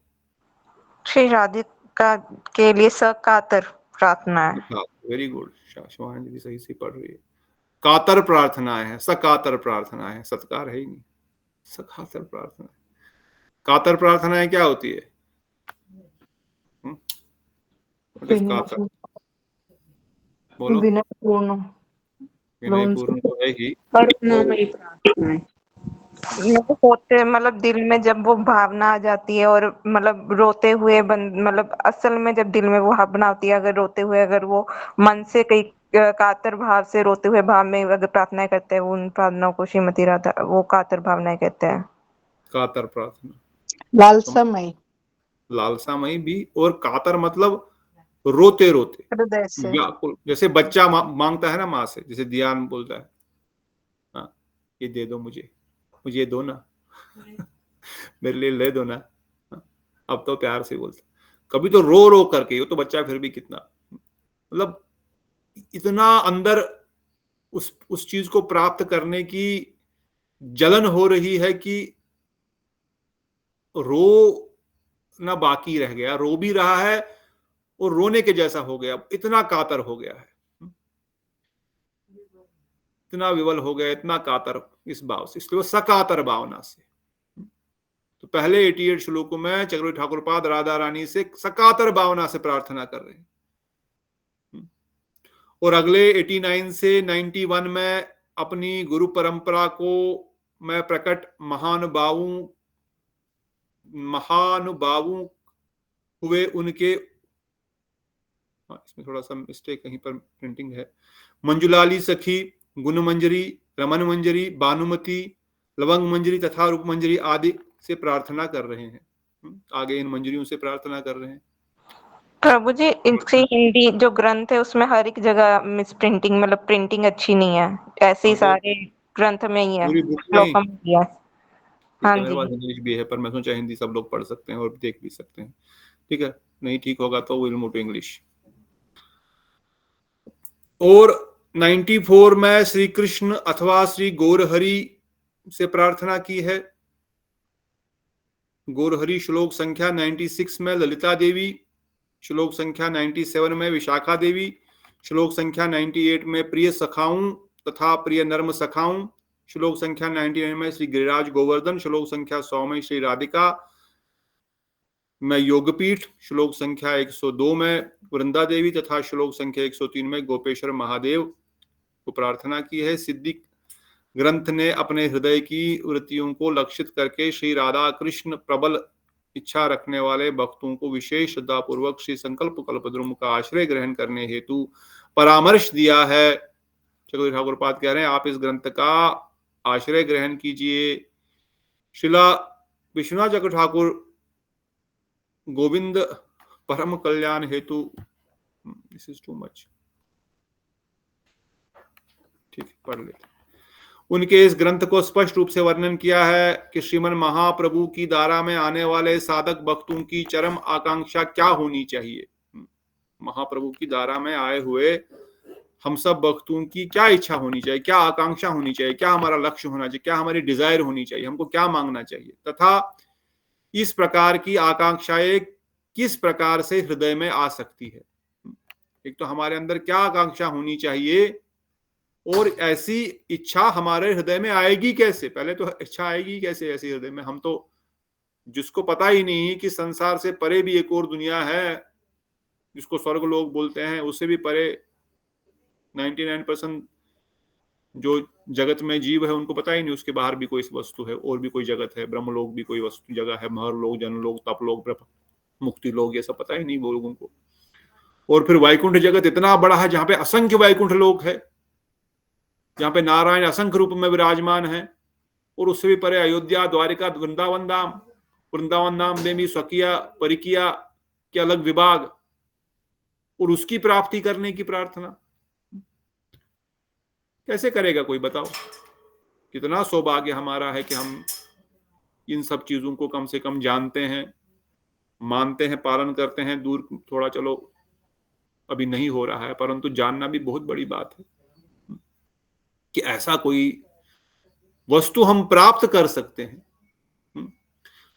श्री राधिका के लिए सकातर प्रार्थना है। वेरी गुड, शिवानी दीदी सही से पढ़ रही है। कातर प्रार्थना है, सकातर प्रार्थना है, सत्कार है ही नहीं, सकातर प्रार्थना है। कातर प्रार्थनाएं क्या होती है? बोलो। विनयपूर्ण तो है ही, होते मतलब दिल में जब वो भावना आ जाती है और मतलब रोते हुए मतलब असल में जब दिल में वो भावना होती है, अगर रोते हुए अगर वो मन से कई कातर भाव से रोते हुए भाव में अगर प्रार्थना करते हैं, उन प्रार्थनाओं को श्रीमती राधा वो कातर भावनाएं कहते हैं। कातर प्रार्थना लालसामयी भी, और कातर मतलब रोते रोते व्याकुल, जैसे बच्चा मांगता है ना माँ से, जैसे ध्यान बोलता है, हाँ ये दे दो मुझे ये दो ना मेरे लिए ले दो ना। अब तो प्यार से बोलता, कभी तो रो रो करके, वो तो बच्चा फिर भी कितना मतलब इतना अंदर उस चीज को प्राप्त करने की जलन हो रही है कि रो ना बाकी रह गया, रो भी रहा है और रोने के जैसा हो गया, इतना कातर हो गया है, इतना विवल हो गया, इतना कातर इस भाव से, इसलिए वो सकातर भावना से। तो पहले 88 श्लोकों में चक्रवर्ती ठाकुर पाद राधा रानी से सकातर भावना से प्रार्थना कर रहे हैं, और अगले 89 से 91 में अपनी गुरु परंपरा को मैं प्रकट महानुभावों हुए उनके, इसमें थोड़ा सा मिस्टेक कहीं पर प्रिंटिंग है, मंजुलाली सखी, गुण मंजरी, रमन मंजरी, भानुमति, लवंग मंजरी तथा रूप मंजरी आदि से प्रार्थना कर रहे हैं। आगे इन मंजरियों से प्रार्थना कर रहे हैं। प्रभु जी, इनसे हिंदी जो ग्रंथ है उसमें हर एक जगह मिस प्रिंटिंग, मतलब प्रिंटिंग अच्छी नहीं है, ऐसे ही सारे ग्रंथ में ही है, पूरी बुक श्लोकम में ही है। हाँ मेरे जी, पास इंग्लिश भी है, पर मैं सोचा हिंदी सब लोग पढ़ सकते हैं और देख भी सकते हैं। ठीक है, नहीं ठीक होगा तो विल मूव टू इंग्लिश। और 94 में श्री कृष्ण अथवा श्री गौरहरि से प्रार्थना की है। गौरहरि श्लोक संख्या 96 में ललिता देवी, श्लोक संख्या 97 में विशाखा देवी, श्लोक संख्या 98 में प्रिय सखाऊं तथा प्रिय नर्म सखाऊं, श्लोक संख्या 99 में श्री गिरिराज गोवर्धन, श्लोक संख्या 100 में श्री राधिका में योगपीठ, श्लोक संख्या 102 में वृंदा देवी तथा श्लोक संख्या 103 में गोपेश्वर महादेव को प्रार्थना की है। सिद्धि ग्रंथ ने अपने हृदय की वृत्तियों को लक्षित करके श्री राधा कृष्ण प्रबल इच्छा रखने वाले भक्तों को विशेष श्रद्धा पूर्वक श्री संकल्प कल्पद्रुम का आश्रय ग्रहण करने हेतु परामर्श दिया है। चक्रवर्ती ठाकुर पाद कह रहे हैं, आप इस ग्रंथ का आश्रय ग्रहण कीजिए। शिला विश्वनाथ चक्र ठाकुर गोविंद परम कल्याण हेतु, दिस इज टू मच, ठीक है पढ़ लेते। उनके इस ग्रंथ को स्पष्ट रूप से वर्णन किया है कि श्रीमन महाप्रभु की धारा में आने वाले साधक भक्तों की चरम आकांक्षा क्या होनी चाहिए। महाप्रभु की धारा में आए हुए हम सब भक्तों की क्या इच्छा होनी चाहिए, क्या आकांक्षा होनी चाहिए, क्या हमारा लक्ष्य होना चाहिए, क्या हमारी डिजायर होनी चाहिए, हमको क्या मांगना चाहिए, तथा इस प्रकार की आकांक्षाएं किस प्रकार से हृदय में आ सकती है। एक तो हमारे अंदर क्या आकांक्षा होनी चाहिए, और ऐसी इच्छा हमारे हृदय में आएगी कैसे। पहले तो इच्छा आएगी कैसे ऐसी हृदय में, हम तो जिसको पता ही नहीं कि संसार से परे भी एक और दुनिया है जिसको स्वर्ग लोग बोलते हैं, उससे भी परे 99% जो जगत में जीव है उनको पता ही नहीं उसके बाहर भी कोई वस्तु है, और भी कोई जगत है, ब्रह्मलोक भी कोई वस्तु जगह है, महर लोक, जनलोक, तपलोक, मुक्ति लोक, ये सब पता ही नहीं वो लोगों को। और फिर वैकुंठ जगत इतना बड़ा है जहां पे असंख्य वैकुंठ लोक है, जहां पे नारायण असंख्य रूप में विराजमान है, और उससे भी परे अयोध्या, द्वारिका, वृंदावन धाम में भी स्वकीय परिकिया के अलग विभाग, और उसकी प्राप्ति करने की प्रार्थना कैसे करेगा कोई, बताओ। कितना सौभाग्य हमारा है कि हम इन सब चीजों को कम से कम जानते हैं, मानते हैं, पालन करते हैं। दूर थोड़ा चलो अभी नहीं हो रहा है, परंतु जानना भी बहुत बड़ी बात है कि ऐसा कोई वस्तु हम प्राप्त कर सकते हैं।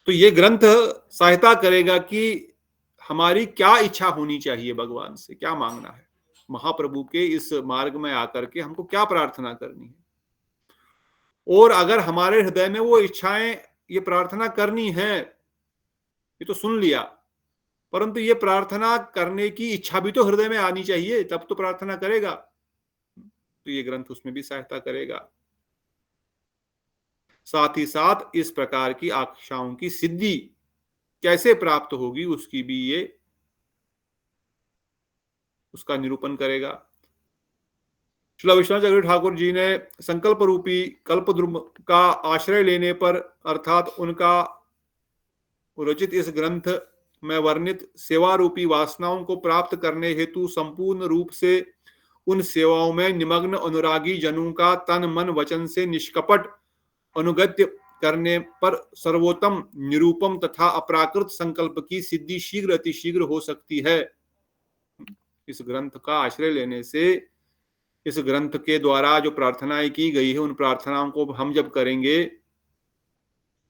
तो ये ग्रंथ सहायता करेगा कि हमारी क्या इच्छा होनी चाहिए, भगवान से क्या मांगना है, महाप्रभु के इस मार्ग में आकर के हमको क्या प्रार्थना करनी है। और अगर हमारे हृदय में वो इच्छाएं, ये प्रार्थना करनी है, ये तो सुन लिया, परंतु ये प्रार्थना करने की इच्छा भी तो हृदय में आनी चाहिए, तब तो प्रार्थना करेगा। तो ये ग्रंथ उसमें भी सहायता करेगा। साथ ही साथ इस प्रकार की आकांक्षाओं की सिद्धि कैसे प्राप्त होगी उसकी भी ये उसका निरूपण करेगा। श्री विश्वनाथ चक्रवर्ती ठाकुर जी ने संकल्प रूपी कल्पद्रुम का आश्रय लेने पर, अर्थात उनका रचित इस ग्रंथ में वर्णित सेवा रूपी वासनाओं को प्राप्त करने हेतु संपूर्ण रूप से उन सेवाओं में निमग्न अनुरागी जनों का तन मन वचन से निष्कपट अनुगत्य करने पर सर्वोत्तम निरूपम तथा अप्राकृत संकल्प की सिद्धि शीघ्र अतिशीघ्र हो सकती है। इस ग्रंथ का आश्रय लेने से, इस ग्रंथ के द्वारा जो प्रार्थनाएं की गई है, उन प्रार्थनाओं को हम जब करेंगे,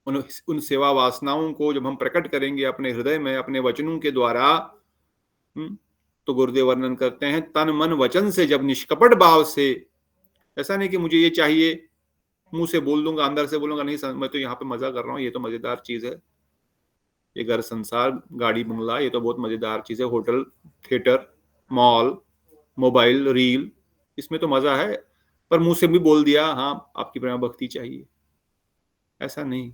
उन सेवा वासनाओं को जब हम प्रकट करेंगे अपने हृदय में अपने वचनों के द्वारा, तो गुरुदेव वर्णन करते हैं, तन मन वचन से जब निष्कपट भाव से ऐसा नहीं कि मुझे ये चाहिए, मुंह से बोल दूंगा, अंदर से बोलूंगा नहीं मैं तो यहाँ पे मजा कर रहा हूँ, ये तो मजेदार चीज है, ये घर संसार, गाड़ी बंगला, ये तो बहुत मजेदार चीज है, hotel, theatre, mall, mobile, reel, इसमें तो मजा है, पर मुंह से भी बोल दिया हाँ आपकी प्रेम भक्ति चाहिए। ऐसा नहीं,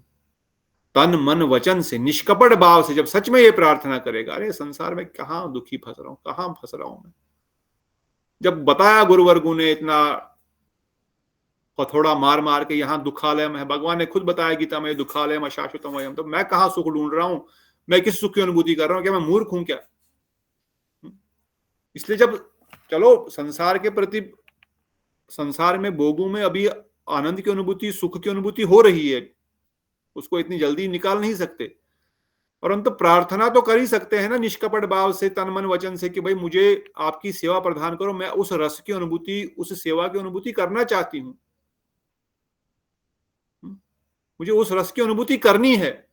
तन मन वचन से निष्कपट भाव से जब सच में ये प्रार्थना करेगा, अरे संसार में कहाँ दुखी फंस रहा हूं, कहाँ फंस रहा हूं मैं। जब बताया गुरुवर्गु ने इतना हथौड़ा मार मार के यहाँ दुखालय में है, भगवान ने खुद बताया गीता में दुखालय में शाश्वतम वयम, तो मैं कहाँ सुख ढूंढ रहा हूं, मैं किस सुख की अनुभूति कर रहा हूं, क्या मैं मूर्ख हूं क्या। इसलिए जब चलो संसार के प्रति, संसार में भोगों में अभी आनंद की अनुभूति, सुख की अनुभूति हो रही है, उसको इतनी जल्दी निकाल नहीं सकते, परंतु प्रार्थना तो कर ही सकते हैं ना निष्कपट भाव से, तन मन वचन से, कि भाई मुझे आपकी सेवा प्रदान करो, मैं उस रस की अनुभूति, उस सेवा की अनुभूति करना चाहती हूं, मुझे उस रस की अनुभूति करनी है,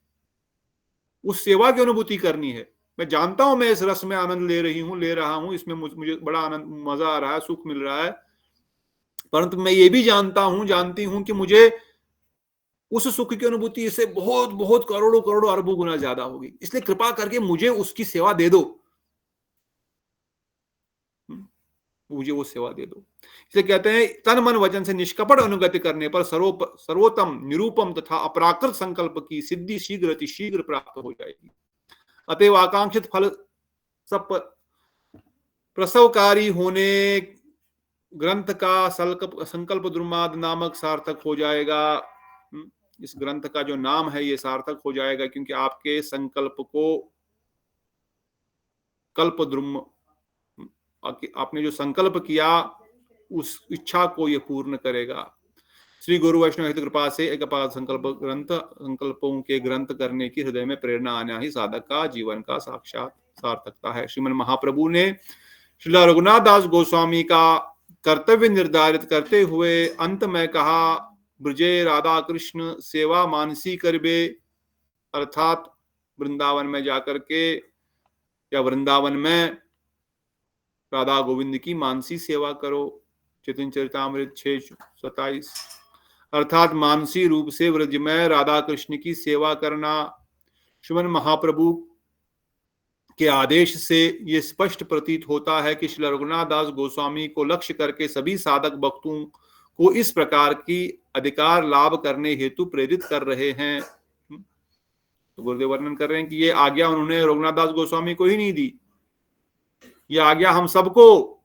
उस सेवा की अनुभूती करनी है। मैं जानता हूं मैं इस रस में आनंद ले रहा हूं, इसमें मुझे बड़ा आनंद, मजा आ रहा है, सुख मिल रहा है, परंतु मैं ये भी जानती हूं कि मुझे उस सुख की अनुभूति से बहुत बहुत करोड़ों करोड़ों अरबों गुना ज्यादा होगी, इसलिए कृपा करके मुझे उसकी सेवा दे दो, मुझे वो सेवा दे दो। इसलिए कहते हैं तन मन वचन से निष्कपट अनुगति करने पर सर्वोत्तम निरूपम तथा अपराकृत संकल्प की सिद्धि शीघ्र प्राप्त हो जाएगी। अतएव आकांक्षित फल सब प्रसवकारी होने ग्रंथ का संकल्प दुर्माद नामक सार्थक हो जाएगा। इस ग्रंथ का जो नाम है ये सार्थक हो जाएगा, क्योंकि आपके संकल्प को कल्प द्रुम, आपने जो संकल्प किया उस इच्छा को ये पूर्ण करेगा। श्री गुरु वैष्णव हित कृपा से एक संकल्पों के ग्रंथ करने की हृदय में प्रेरणा आना ही साधक का जीवन का साक्षात सार्थकता है। श्रीमन महाप्रभु ने श्री रघुनाथ दास गोस्वामी का कर्तव्य निर्धारित करते हुए अंत में कहा, ब्रजे राधा कृष्ण सेवा मानसी करबे, अर्थात वृंदावन में जाकर के या वृंदावन में राधा गोविंद की मानसी सेवा करो। चैतन्य चरितामृत 6:27, अर्थात मानसी रूप से व्रज में राधा कृष्ण की सेवा करना। श्रीमन महाप्रभु के आदेश से ये स्पष्ट प्रतीत होता है कि श्री रघुनाथ दास गोस्वामी को लक्ष्य करके सभी साधक भक्तों को इस प्रकार की अधिकार लाभ करने हेतु प्रेरित कर रहे हैं। तो गुरुदेव वर्णन कर रहे हैं कि ये आज्ञा उन्होंने रघुनाथ दास गोस्वामी को ही नहीं दी, ये आज्ञा हम सबको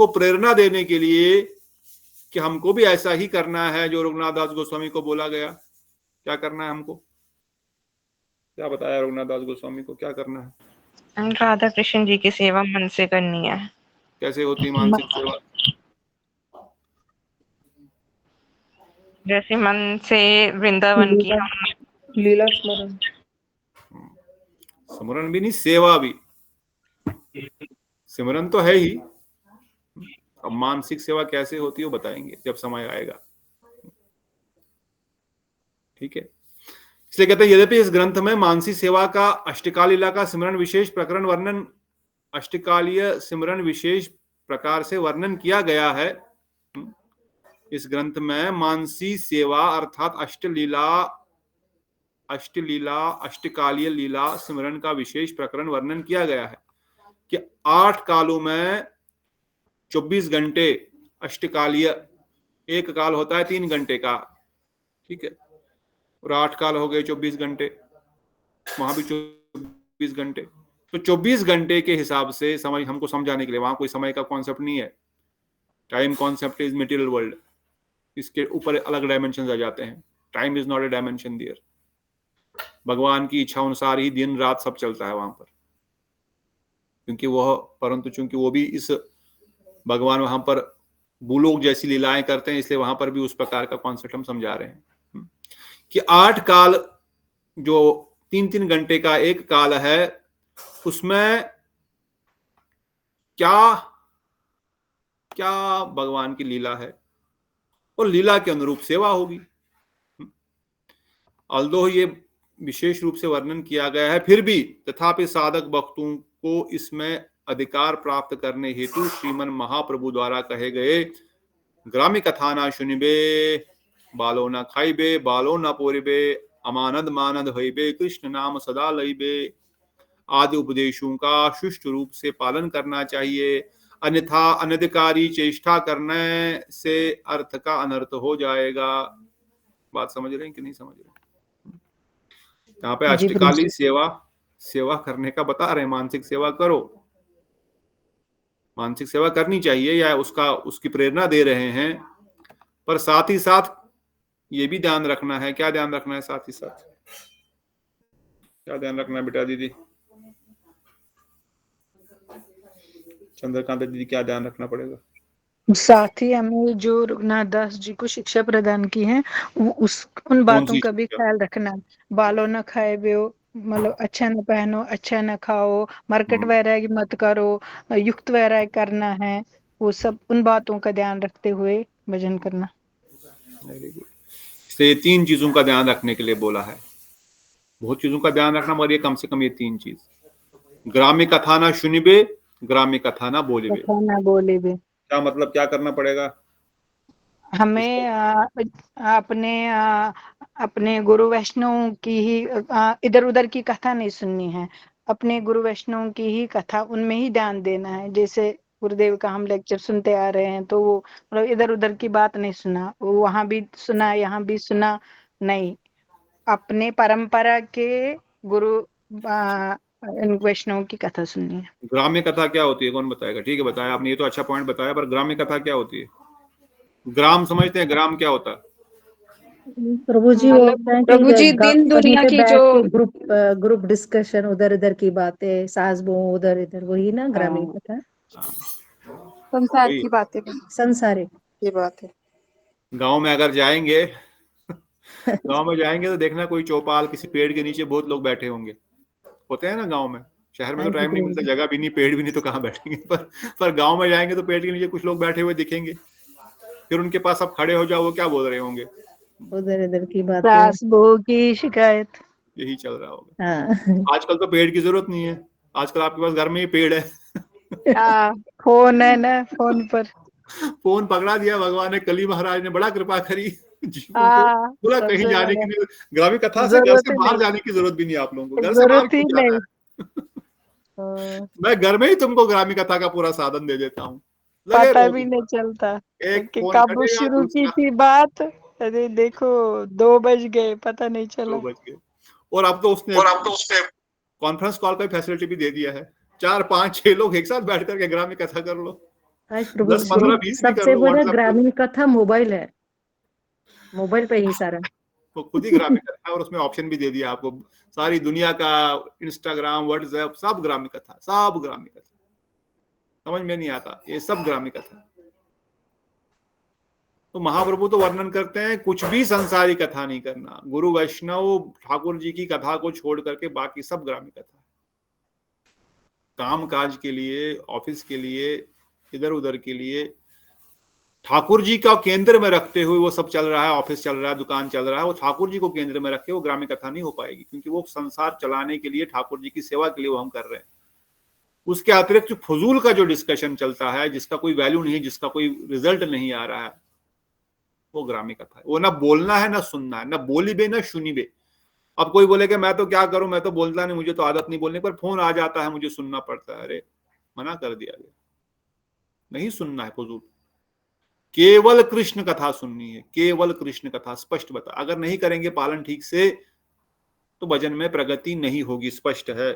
प्रेरणा देने के लिए कि हमको भी ऐसा ही करना है जो रघुनाथ दास गोस्वामी को बोला गया। क्या करना है हमको, क्या बताया रघुनाथ दास गोस्वामी को, क्या करना है? राधा कृष्ण जी की सेवा मन से करनी है। कैसे होती है मानसिक सेवा? जैसे मन से वृंदावन की लीला स्मरण, स्मरण भी नहीं, सेवा भी। सिमरन तो है ही, अब मानसिक सेवा कैसे होती है वो बताएंगे जब समय आएगा। ठीक है, इसलिए कहते हैं यद्यपि इस ग्रंथ में मानसी सेवा का अष्टकालीला का सिमरन विशेष प्रकरण वर्णन, अष्टकालीय सिमरन विशेष प्रकार से वर्णन किया गया है। इस ग्रंथ में मानसी सेवा अर्थात अष्टकालीय लीला सिमरन का विशेष प्रकरण वर्णन किया गया है कि 8 कालों में 24 घंटे अष्टकालीय, एक काल होता है 3 घंटे का, ठीक है, और 8 काल हो गए 24 घंटे, वहां भी 24 घंटे। तो 24 घंटे के हिसाब से समय हमको समझाने के लिए, वहां कोई समय का कॉन्सेप्ट नहीं है, time concept is material world, इसके ऊपर अलग डायमेंशन आ जाते हैं। Time is not a dimension there, भगवान की इच्छा अनुसार ही दिन रात सब चलता है वहां पर, क्योंकि परंतु चूंकि वो भी इस भगवान वहां पर भूलोक जैसी लीलाएं करते हैं, इसलिए वहां पर भी उस प्रकार का कॉन्सेप्ट हम समझा रहे हैं कि 8 काल जो 3-3 घंटे का एक काल है, उसमें क्या क्या भगवान की लीला है और लीला के अनुरूप सेवा होगी। अल्दो ये विशेष रूप से वर्णन किया गया है, फिर भी तथापि साधक भक्तों को इसमें अधिकार प्राप्त करने हेतु श्रीमन महाप्रभु द्वारा कहे गए ग्राम्य कथा ना शुनिबे, बालो न खाइबे, बालो न पोरिबे, अमानद मानद होइबे, कृष्ण नाम सदा लइबे। आदि उपदेशों का सुष्ट रूप से पालन करना चाहिए, अन्यथा अनधिकारी चेष्टा करने से अर्थ का अनर्थ हो जाएगा। बात समझ रहे हैं कि नहीं समझ रहे? यहाँ पे अष्टकाली सेवा करने का बता रहे हैं, मानसिक सेवा करो, मानसिक सेवा करनी चाहिए या उसकी प्रेरणा दे रहे हैं, पर साथ ही साथ ये भी ध्यान रखना है। क्या ध्यान रखना है? साथ ही साथ क्या ध्यान रखना है बेटा? दीदी चंद्रकांता दीदी, क्या ध्यान रखना पड़ेगा? साथ ही हमें जो रघुनाथ दास जी को शिक्षा प्रदान की है उन बातों का भी ख्याल रखना। बालों न खाए बेओ, मतलब अच्छा न पहनो, अच्छा न खाओ, मार्केट वैराग मत करो, युक्त वैराग करना है, वो सब उन बातों का ध्यान रखते हुए भजन करना। Very good. इसलिए 3 चीजों का ध्यान रखने के लिए बोला है। बहुत चीजों का ध्यान रखना, मगर ये कम से कम ये 3 चीज। ग्राम्य कथा ना सुनिबे, ग्राम्य कथा ना बोलिबे। क्या मतलब, क्या करना पड़ेगा हमें? अपने गुरु वैष्णव की ही इधर उधर की कथा नहीं सुननी है, अपने गुरु वैष्णव की ही कथा, उनमें ही ध्यान देना है। जैसे गुरुदेव का हम लेक्चर सुनते आ रहे हैं, तो वो मतलब इधर उधर की बात नहीं सुना, वो वहां भी सुना यहाँ भी सुना नहीं, अपने परंपरा के गुरु वैष्णव की कथा सुननी है। ग्राम्य कथा क्या होती है? कौन बताएगा? ठीक है, बताया आपने, ये तो अच्छा पॉइंट बताया, पर ग्राम्य कथा क्या होती है? ग्राम समझते हैं? ग्राम क्या होता है? प्रभु जी, वो प्रभु जी दिन दुनिया की जो ग्रुप डिस्कशन, उधर इधर की बातें, सास बहू उधर इधर, वही ना ग्रामीण कथा? संसार की बातें, संसारिक ये बात है। गांव में अगर जाएंगे गांव में जाएंगे तो देखना कोई चौपाल किसी पेड़ के नीचे बहुत लोग बैठे होंगे, होते हैं ना गांव में। शहर में तो टाइम नहीं मिलता, जगह भी नहीं, पेड़ भी नहीं, तो कहाँ बैठेंगे। पर गांव में जाएंगे तो पेड़ के नीचे कुछ लोग बैठे हुए दिखेंगे, फिर उनके पास आप खड़े हो जाओ, वो क्या बोल रहे होंगे? उधर इधर की बातें, सास बहू की शिकायत, यही चल रहा होगा। हाँ। आजकल तो पेड़ की जरूरत नहीं है, आजकल आपके पास घर में ही पेड़ है। फोन है ना, फोन पर फोन पकड़ा दिया भगवान ने, कली महाराज ने बड़ा कृपा करी जीवों को, बोला कहीं जाने की नहीं, ग्रामीण कथा से घर से बाहर जाने की जरूरत भी नहीं आप लोगों को, घर से बाहर क्यों जाना है? मैं घर में ही तुमको ग्रामीण कथा का पूरा साधन दे देता हूँ, पता भी नहीं चलता कि कब शुरू की थी बात। अरे देखो 2 बज गए, पता नहीं चला। 2 बज गए। और अब तो उसने कॉन्फ्रेंस कॉल का फैसिलिटी भी दे दिया है, 4 5 6 लोग एक साथ बैठ करके ग्रामीण कथा कर लो। 10 15 20 सबसे बड़ा ग्रामीण कथा मोबाइल है, मोबाइल पे ही सारा, तो खुद ही ग्रामीण कथा, और उसमें ऑप्शन भी दे दिया आपको, सारी दुनिया का इंस्टाग्राम व्हाट्सएप सब ग्रामीण कथा, सब ग्रामीण कथा। समझ में नहीं आता, ये सब ग्रामीण कथा। तो महाप्रभु तो वर्णन करते हैं कुछ भी संसारी कथा नहीं करना, गुरु वैष्णव ठाकुर जी की कथा को छोड़ करके बाकी सब ग्रामीण कथा। काम काज के लिए, ऑफिस के लिए, इधर उधर के लिए, ठाकुर जी का केंद्र में रखते हुए वो सब चल रहा है, ऑफिस चल रहा है, दुकान चल रहा है, वो ठाकुर जी को केंद्र में रखे, वो ग्रामीण कथा नहीं हो पाएगी, क्योंकि वो संसार चलाने के लिए, ठाकुर जी की सेवा के लिए वो हम कर रहे हैं। उसके अतिरिक्त फजूल का जो डिस्कशन चलता है, जिसका कोई वैल्यू नहीं, जिसका कोई रिजल्ट नहीं आ रहा है, वो ग्रामीण कथा है। वो ना बोलना है, ना सुनना है, ना बोली बे ना सुनी बे। अब कोई बोले कि मैं तो क्या करूं, मैं तो बोलता नहीं, मुझे तो आदत नहीं बोलने, पर फोन आ जाता है, मुझे सुनना पड़ता है। अरे मना कर दिया गया, नहीं सुनना है फजूल, केवल कृष्ण कथा सुननी है, केवल कृष्ण कथा। स्पष्ट बता, अगर नहीं करेंगे पालन ठीक से तो भजन में प्रगति नहीं होगी, स्पष्ट है।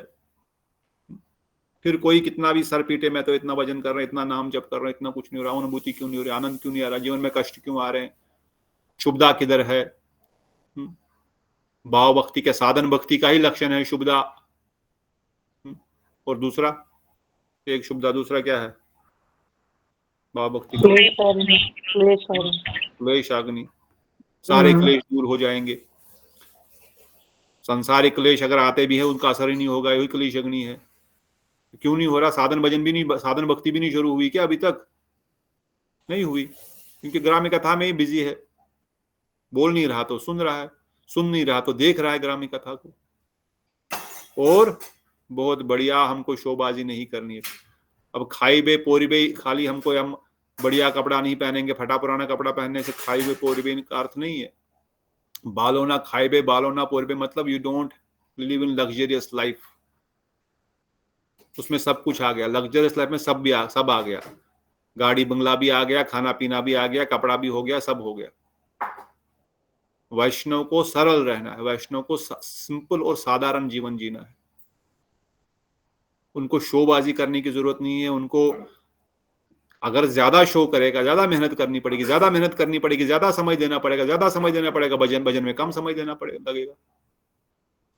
फिर कोई कितना भी सर पीटे, मैं तो इतना भजन कर रहा हूं, इतना नाम जप कर रहा हूं, इतना कुछ नहीं हो रहा, अनुभूति क्यों नहीं हो रही, आनंद क्यों नहीं आ रहा, जीवन में कष्ट क्यों आ रहे हैं, शुभदा किधर है? भाव भक्ति के साधन भक्ति का ही लक्षण है शुभदा। और दूसरा एक शुभदा, दूसरा क्या है? भाव भक्ति क्लेश अग्नि, सारे क्लेश दूर हो जाएंगे। संसारिक क्लेश अगर आते भी है, उनका असर ही नहीं होगा, यही क्लेश अग्नि है। क्यों नहीं हो रहा? साधन भजन भी नहीं, साधन भक्ति भी नहीं शुरू हुई क्या? अभी तक नहीं हुई, क्योंकि ग्राम्य कथा में ही बिजी है। बोल नहीं रहा तो सुन रहा है, सुन नहीं रहा तो देख रहा है ग्राम्य कथा को। और बहुत बढ़िया, हमको शोबाजी नहीं करनी है। अब खाई बे पोरी बे खाली हमको, हम बढ़िया कपड़ा नहीं पहनेंगे, फटा पुराना कपड़ा पहनने से खाइबे पोरबे का अर्थ नहीं है। बालो ना खाइबे बालो ना पोरबे मतलब you don't live in luxurious life. उसमें सब कुछ आ गया, लग्जरियस लाइफ में सब आ गया, गाड़ी बंगला भी आ गया, खाना पीना भी आ गया, कपड़ा भी हो गया, सब हो गया। वैष्णव को सरल रहना है, वैष्णव को सिंपल और साधारण जीवन जीना है। उनको शोबाजी करने की जरूरत नहीं है। उनको अगर ज्यादा शो करेगा, ज्यादा मेहनत करनी पड़ेगी, ज्यादा समय देना पड़ेगा, भजन में कम समय देना लगेगा।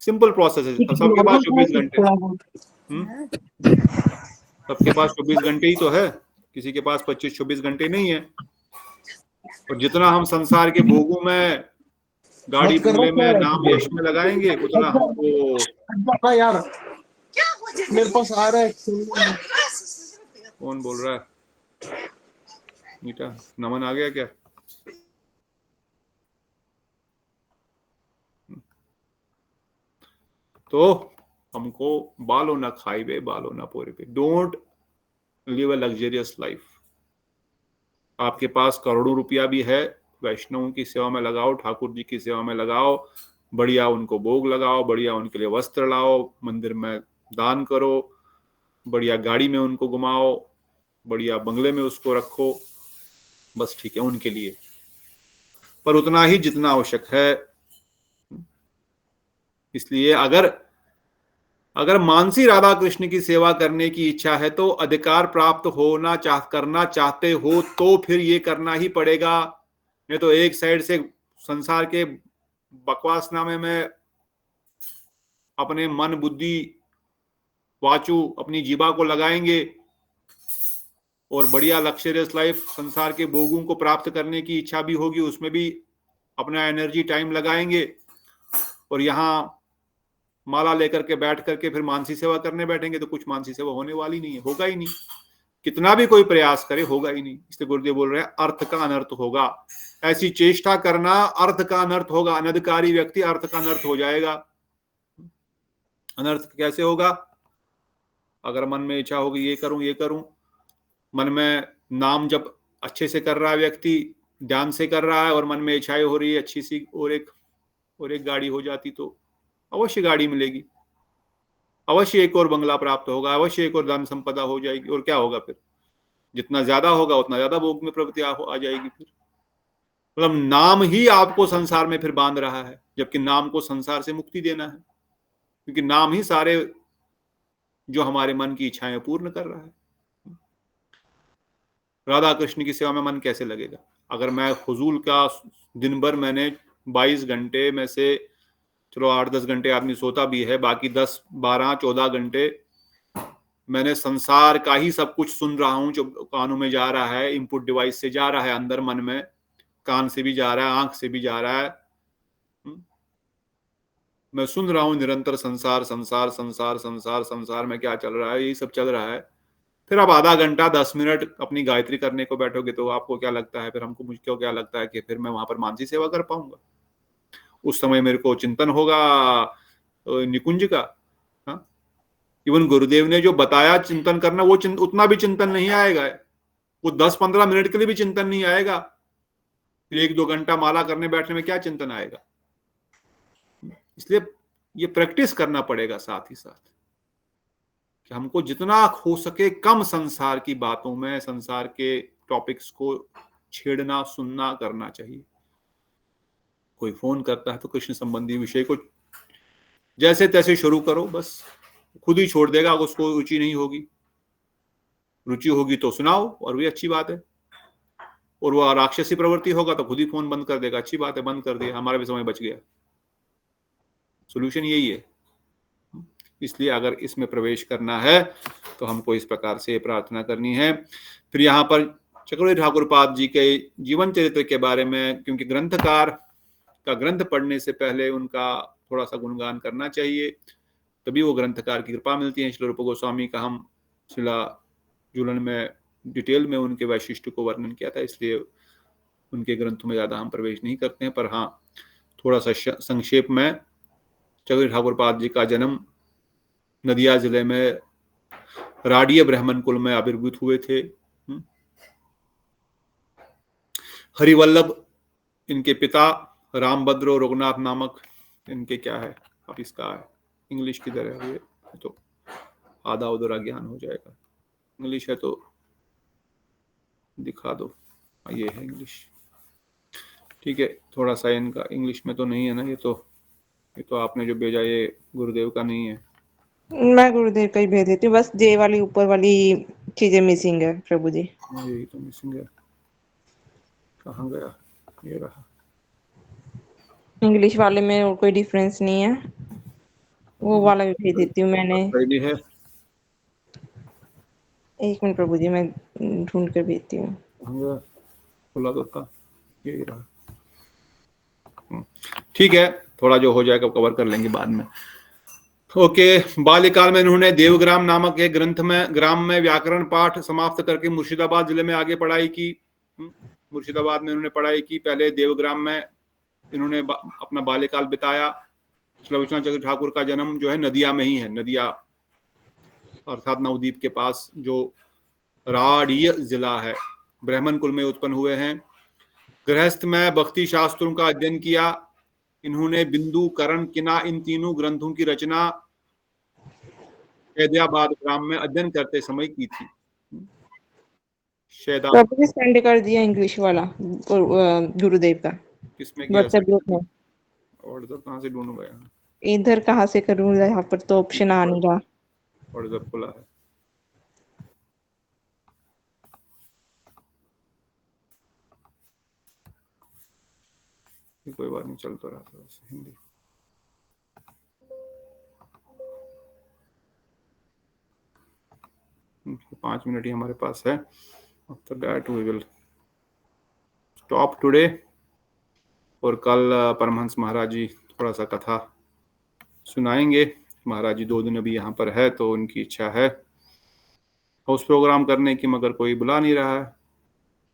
सिंपल प्रोसेस है। सबके पास 24 घंटे, सबके पास 24 घंटे ही तो है, किसी के पास 25-24 घंटे नहीं है। और जितना हम संसार के भोगों में, गाड़ी बंगले में, नाम यश में लगाएंगे, उतना हमको यार मेरे पास आ रहा है। कौन बोल रहा है? मीठा नमन आ गया क्या? तो हमको बालो ना खाइबे बालो ना पोरे पे, don't live a luxurious life. आपके पास करोड़ों रुपया भी है, वैष्णवों की सेवा में लगाओ, ठाकुर जी की सेवा में लगाओ, बढ़िया उनको भोग लगाओ, बढ़िया उनके लिए वस्त्र लाओ, मंदिर में दान करो, बढ़िया गाड़ी में उनको घुमाओ, बढ़िया बंगले में उसको रखो, बस ठीक है उनके लिए, पर उतना ही जितना आवश्यक है। इसलिए अगर मानसी राधा कृष्ण की सेवा करने की इच्छा है तो, अधिकार प्राप्त करना चाहते हो तो फिर ये करना ही पड़ेगा। नहीं तो एक साइड से संसार के बकवासनामे में अपने मन बुद्धि वाचु अपनी जीवा को लगाएंगे और बढ़िया लग्जरियस लाइफ, संसार के भोगों को प्राप्त करने की इच्छा भी होगी, उसमें भी अपना एनर्जी टाइम लगाएंगे, और यहाँ माला लेकर के बैठ करके फिर मानसी सेवा करने बैठेंगे तो कुछ मानसी सेवा होने वाली नहीं है, होगा ही नहीं। कितना भी कोई प्रयास करे होगा ही नहीं। इसलिए गुरुदेव बोल रहे हैं अर्थ का अनर्थ होगा। ऐसी चेष्टा करना अर्थ का अनर्थ होगा। अनधिकारी व्यक्ति अर्थ का अनर्थ हो जाएगा। अनर्थ कैसे होगा? अगर मन में इच्छा होगी ये करूं, मन में नाम जब अच्छे से कर रहा है व्यक्ति, ध्यान से कर रहा है, और मन में इच्छाएं हो रही है अच्छी सी, और एक गाड़ी हो जाती तो अवश्य गाड़ी मिलेगी, अवश्य एक और बंगला प्राप्त होगा, अवश्य एक और धन संपदा हो जाएगी। और क्या होगा फिर? जितना ज्यादा होगा उतना ज्यादा भोग में प्रवृत्ति आ जाएगी। फिर मतलब नाम ही आपको संसार में फिर बांध रहा है, जबकि नाम को संसार से मुक्ति देना है, क्योंकि नाम ही सारे जो हमारे मन की इच्छाएं पूर्ण कर रहा है। राधा कृष्ण की सेवा में मन कैसे लगेगा? अगर मैं फजूल का दिन भर, मैंने 22 घंटे में से चलो 8-10 घंटे आदमी सोता भी है, बाकी 10-12-14 घंटे मैंने संसार का ही सब कुछ सुन रहा हूं, जो कानों में जा रहा है, इनपुट डिवाइस से जा रहा है, अंदर मन में, कान से भी जा रहा है, आंख से भी जा रहा है। मैं सुन रहा हूं निरंतर संसार संसार संसार संसार संसार में क्या चल रहा है, यही सब चल रहा है। फिर आप आधा घंटा 10 मिनट अपनी गायत्री करने को बैठोगे तो आपको क्या लगता है? फिर मुझको क्या लगता है कि फिर मैं वहां पर मानसी सेवा कर पाऊंगा? उस समय मेरे को चिंतन होगा निकुंज का। इवन गुरुदेव ने जो बताया चिंतन करना, वो उतना भी चिंतन नहीं आएगा, वो 10-15 मिनट के लिए भी चिंतन नहीं आएगा। फिर 1-2 घंटा माला करने बैठने में क्या चिंतन आएगा? इसलिए ये प्रैक्टिस करना पड़ेगा साथ ही साथ कि हमको जितना हो सके कम संसार की बातों में, संसार के टॉपिक्स को छेड़ना, सुनना करना चाहिए। कोई फोन करता है तो कृष्ण संबंधी विषय को जैसे तैसे शुरू करो, बस खुद ही छोड़ देगा। अगर उसको रुचि नहीं होगी, रुचि होगी तो सुनाओ, और भी अच्छी बात है। और वो राक्षसी प्रवृत्ति होगा तो खुद ही फोन बंद कर देगा, अच्छी बात है, बंद कर दिया, हमारा भी समय बच गया। सोल्यूशन यही है। इसलिए अगर इसमें प्रवेश करना है तो हमको इस प्रकार से प्रार्थना करनी है। फिर यहाँ पर चक्रवर्ती ठाकुर पाद जी के जीवन चरित्र के बारे में, क्योंकि ग्रंथकार का ग्रंथ पढ़ने से पहले उनका थोड़ा सा गुणगान करना चाहिए, तभी वो ग्रंथकार की कृपा मिलती है। श्री रूप गोस्वामी का हम शिला जुलन में डिटेल में उनके वैशिष्ट्य को वर्णन किया था, इसलिए उनके ग्रंथों में ज्यादा हम प्रवेश नहीं करते हैं। पर हाँ, थोड़ा सा संक्षेप में, चक्रवर्ती ठाकुर पाद जी का जन्म नदिया जिले में राडीय ब्राह्मण कुल में आविर्भूत हुए थे। हरिवल्लभ इनके पिता, रामभद्र और रघुनाथ नामक इनके क्या है, अब इसका इंग्लिश किधर है, ये तो आधा उधर ज्ञान हो जाएगा। इंग्लिश है तो दिखा दो, ये है इंग्लिश, ठीक है। थोड़ा सा इनका इंग्लिश में तो नहीं है ना, ये तो आपने जो भेजा ये गुरुदेव का नहीं है। मैं गुरुदेव का ही भेज देती हूँ, बस जे वाली ऊपर वाली चीजें मिसिंग है प्रभु जी। यही तो मिसिंग है, कहाँ गया, ये रहा। इंग्लिश वाले में और कोई डिफरेंस नहीं है, वो वाला भी भेज देती हूँ मैंने। सही है, एक मिनट प्रभु जी, मैं ढूंढ कर भेजती हूँ। खुला तो था, यही रहा। ठीक है, थोड़ा जो हो जाएगा कवर कर लेंगे बाद में। ओके, बाल्यकाल में इन्होंने देवग्राम नामक एक ग्राम में व्याकरण पाठ समाप्त करके मुर्शिदाबाद जिले में आगे पढ़ाई की। मुर्शिदाबाद में इन्होंने पढ़ाई की, पहले देवग्राम में इन्होंने अपना बाल्यकाल बिताया। श्री विश्वनाथ चक्रवर्ती ठाकुर का जन्म जो है नदिया में ही है, नदिया अर्थात नवद्वीप के पास जो राढ़ीय जिला है। ब्राह्मण कुल में उत्पन्न हुए हैं। गृहस्थ में भक्ति शास्त्रों का अध्ययन किया। इन्होंने बिंदु, करण, किना इन तीनों ग्रंथों की रचना शैदाबाद ग्राम में अध्ययन करते समय की थी। प्रभु सेंड कर दिया इंग्लिश वाला गुरुदेव का, किसमें व्हाट्सएप ग्रुप में। और इधर कहाँ से ढूंढूंगा यहाँ, इधर कहाँ से करूँ, यहाँ पर तो ऑप्शन आ नहीं रहा। और इधर खुला है। कोई बात नहीं, चलता रहा था हिंदी। Okay, 5 मिनट ही हमारे पास है। After that we will stop today. और कल परमहंस महाराज जी थोड़ा सा कथा सुनाएंगे। महाराज जी 2 दिन अभी यहाँ पर है, तो उनकी इच्छा है हाउस प्रोग्राम करने की, मगर कोई बुला नहीं रहा है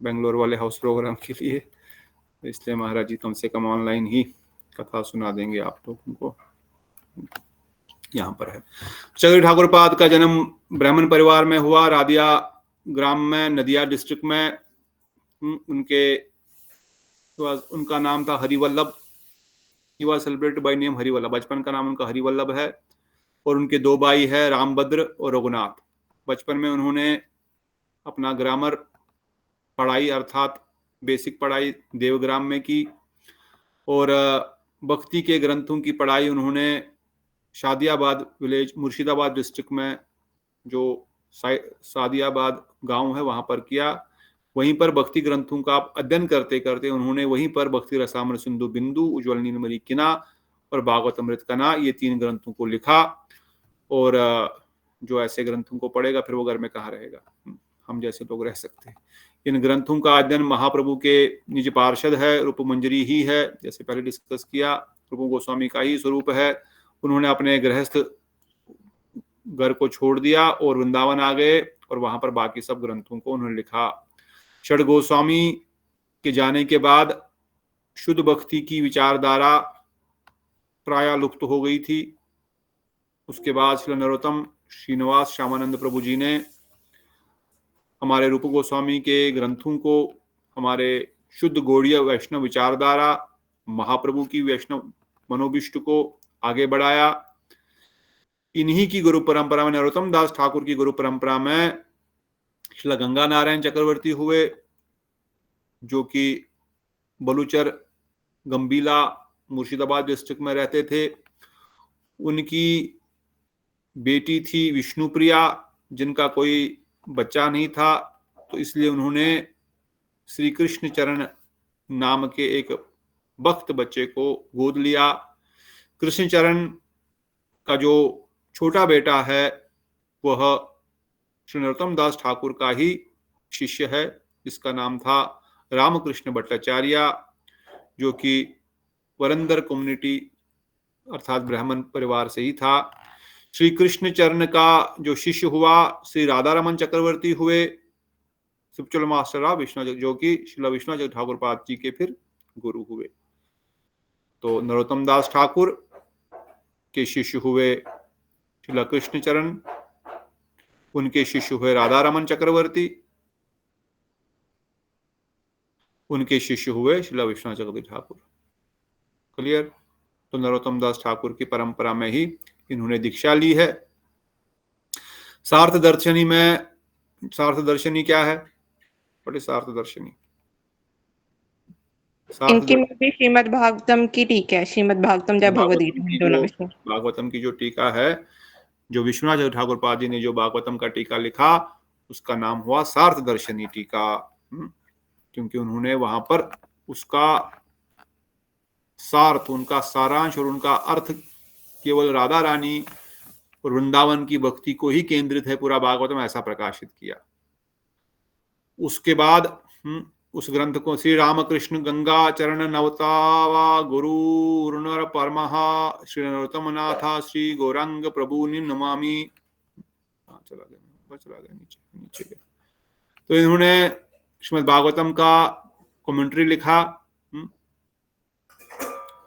बेंगलोर वाले हाउस प्रोग्राम के लिए, इसलिए महाराज जी कम से कम ऑनलाइन ही कथा सुना देंगे आप लोगों को। यहाँ पर है। चक्रवर्ती ठाकुर पाद का जन्म ब्राह्मण परिवार में हुआ, रादिया ग्राम में, नदिया डिस्ट्रिक्ट में। उनका नाम था Harivallabh. He was celebrated by name Harivallabh. बचपन का नाम उनका हरिवल्लभ है। और उनके 2 भाई है, रामभद्र और रघुनाथ। बचपन में उन्होंने अपना ग्रामर पढ़ाई अर्थात बेसिक पढ़ाई देवग्राम में की, और भक्ति के ग्रंथों की पढ़ाई उन्होंने शादियाबाद विलेज, मुर्शिदाबाद डिस्ट्रिक्ट में जो सादियाबाद गांव है वहां पर किया। वहीं पर भक्ति ग्रंथों का अध्ययन करते करते उन्होंने वहीं पर भक्ति रसामृत सिंधु बिंदु, उज्ज्वल नीलमणि किना और भागवत अमृत कना, ये 3 ग्रंथों को लिखा। और जो ऐसे ग्रंथों को पढ़ेगा फिर वो घर में कहाँ रहेगा, हम जैसे लोग रह सकते हैं। इन ग्रंथों का अध्ययन महाप्रभु के निज पार्षद है, रूप मंजरी ही है, जैसे पहले डिस्कस किया, रूप गोस्वामी का ही स्वरूप है। उन्होंने अपने गृहस्थ घर को छोड़ दिया और वृंदावन आ गए, और वहां पर बाकी सब ग्रंथों को उन्होंने लिखा। षड गोस्वामी के जाने के बाद शुद्ध भक्ति की विचारधारा प्राय लुप्त हो गई थी। उसके बाद श्री नरोत्तम श्रीनिवास श्यामानंद प्रभु जी ने हमारे रूप गोस्वामी के ग्रंथों को, हमारे शुद्ध गौड़ीय वैष्णव विचारधारा, महाप्रभु की वैष्णव मनोभिष्ट को आगे बढ़ाया। इन्हीं की गुरु परंपरा में, नरोत्तम दास ठाकुर की गुरु परंपरा में श्री गंगा नारायण चक्रवर्ती हुए, जो कि बलूचर गंभीला मुर्शिदाबाद डिस्ट्रिक्ट में रहते थे। उनकी बेटी थी विष्णुप्रिया, जिनका कोई बच्चा नहीं था, तो इसलिए उन्होंने श्री कृष्ण चरण नाम के एक भक्त बच्चे को गोद लिया। कृष्ण चरण का जो छोटा बेटा है वह श्री नरोत्तम दास ठाकुर का ही शिष्य है, जिसका नाम था रामकृष्ण भट्टाचार्य, जो कि वरंदर कम्युनिटी अर्थात ब्राह्मण परिवार से ही था। श्री कृष्ण चरण का जो शिष्य हुआ श्री राधारमन चक्रवर्ती हुए, सुपचल मास्टर ऑफ विश्वनाथ, जो कि श्री विश्वनाथ ठाकुर पाद जी के फिर गुरु हुए। तो नरोत्तम दास ठाकुर के शिष्य हुए श्री कृष्ण चरण, उनके शिष्य हुए राधारमन चक्रवर्ती, उनके शिष्य हुए श्रीला विश्वनाथ जगदीश ठाकुर। क्लियर? तो नरोत्तम दास ठाकुर की परंपरा में ही इन्होंने दीक्षा ली है। सार्थ दर्शनी में, सार्थ दर्शनी क्या है? बड़े सार्थ दर्शनी, इनकी में भी श्रीमद् भागवतम की टीका है, श्रीमद् भागवतम जय भगवदगीता, भागवतम की जो टीका है, जो विश्वनाथ ठाकुर पाद जी ने जो भागवतम का टीका लिखा, उसका नाम हुआ सार्थ दर्शनी टीका, क्योंकि उन्होंने वहां पर उसका सार्थ, उनका सारांश और उनका अर्थ केवल राधा रानी और वृंदावन की भक्ति को ही केंद्रित है पूरा भागवतम, ऐसा प्रकाशित किया। उसके बाद उस ग्रंथ को श्री रामकृष्ण गंगा चरण नवतावा गुरु नर परमहा श्री नरोत्तम नाथा श्री गौरांग प्रभु नमामि, चला गया नीचे गया। तो इन्होंने श्रीमद् भागवतम का कमेंट्री लिखा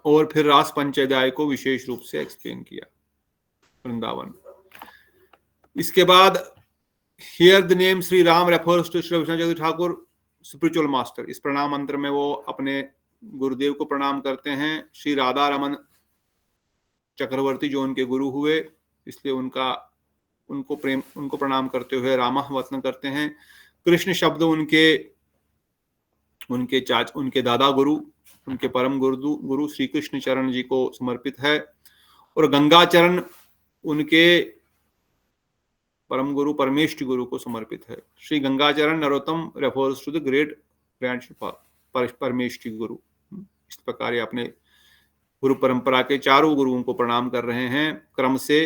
और फिर रास पंचध्याय को विशेष रूप से एक्सप्लेन किया वृंदावन। इसके बाद here the name Shri Ram refers to Shri Vishwanath Jagdish Thakur spiritual master. इस प्रणाम मंत्र में वो अपने गुरुदेव को प्रणाम करते हैं। श्री राधा रमन चक्रवर्ती जो उनके गुरु हुए, इसलिए उनको प्रणाम करते हुए रामा वतन करते हैं। कृष्ण शब्द उनके दादा गुरु, उनके परम गुरु श्री कृष्ण चरण जी को समर्पित है। और गंगा चरण उनके परम गुरु परमेष्टि गुरु को समर्पित है। Shri Gangacharan Narottam refers to the great grand parameshti guru. इस प्रकार ये अपने गुरु परंपरा के चारों गुरुओं को प्रणाम कर रहे हैं क्रम से।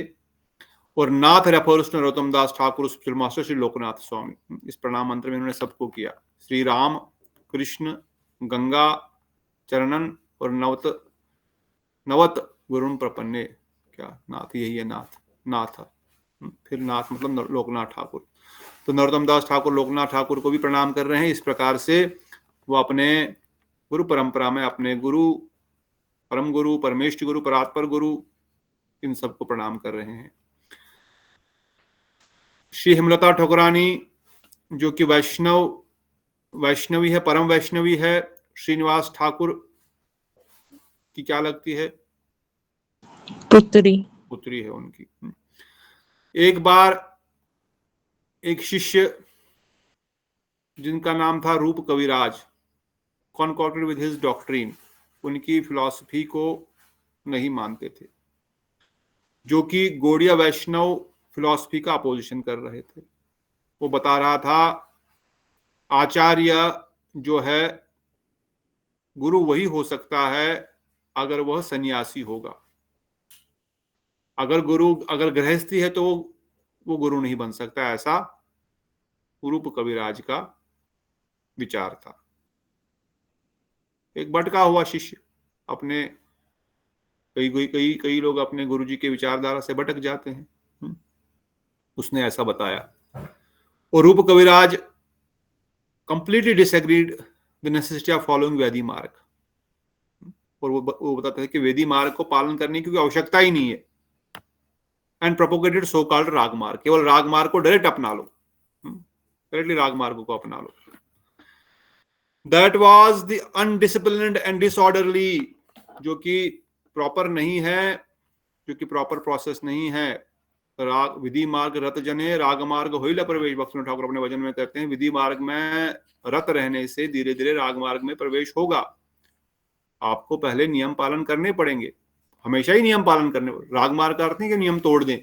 और Nath refers to Narottam Das Thakur spiritual master Shri Lokanath Swami. इस प्रणाम मंत्र में इन्होंने सबको किया। श्री राम कृष्ण गंगा चरणन और नवत गुरुन प्रपन्ने, क्या नाथ, यही है नाथ, फिर नाथ मतलब लोकनाथ ठाकुर। तो नरोत्तम दास ठाकुर लोकनाथ ठाकुर को भी प्रणाम कर रहे हैं। इस प्रकार से वो अपने गुरु परंपरा में अपने गुरु, परम गुरु, परमेष्टि गुरु, परात्पर गुरु, इन सबको प्रणाम कर रहे हैं। श्री हेमलता ठकुरानी जो कि वैष्णवी है, परम वैष्णवी है। श्रीनिवास ठाकुर की क्या लगती है? पुत्री है उनकी। एक बार एक शिष्य जिनका नाम था रूप कविराज, कॉन्कॉर्डेड विद हिज डॉक्ट्रिन, उनकी फिलॉसफी को नहीं मानते थे, जो कि गौड़िया वैष्णव फिलॉसफी का अपोजिशन कर रहे थे। वो बता रहा था आचार्य जो है गुरु वही हो सकता है अगर वह सन्यासी होगा। अगर गृहस्थी है तो वो गुरु नहीं बन सकता, ऐसा रूप कविराज का विचार था। एक भटका हुआ शिष्य, अपने कई लोग अपने गुरु जी के विचारधारा से भटक जाते हैं। उसने ऐसा बताया और Rupa Kaviraj completely disagreed the necessity of following vaidhi marga. और वो बताते हैं कि वेदी मार्ग को पालन करने की आवश्यकता ही नहीं है। एंड प्रोपोगेटेड सो कॉल्ड राग मार्ग, केवल राग मार्ग को डायरेक्ट अपना लो, डायरेक्टली राग मार्ग को अपना लो। That was the undisciplined and disorderly, जो कि प्रॉपर नहीं है, जो कि प्रॉपर प्रोसेस नहीं है। राग विधि मार्ग रत जने राग मार्ग होइला प्रवेश, भक्ति ठाकुर अपने वचन में कहते हैं विधि मार्ग में रत रहने से धीरे धीरे राग मार्ग में प्रवेश होगा। आपको पहले नियम पालन करने पड़ेंगे, हमेशा ही नियम पालन करने। राग मार्ग का अर्थ नहीं कि नियम तोड़ दें,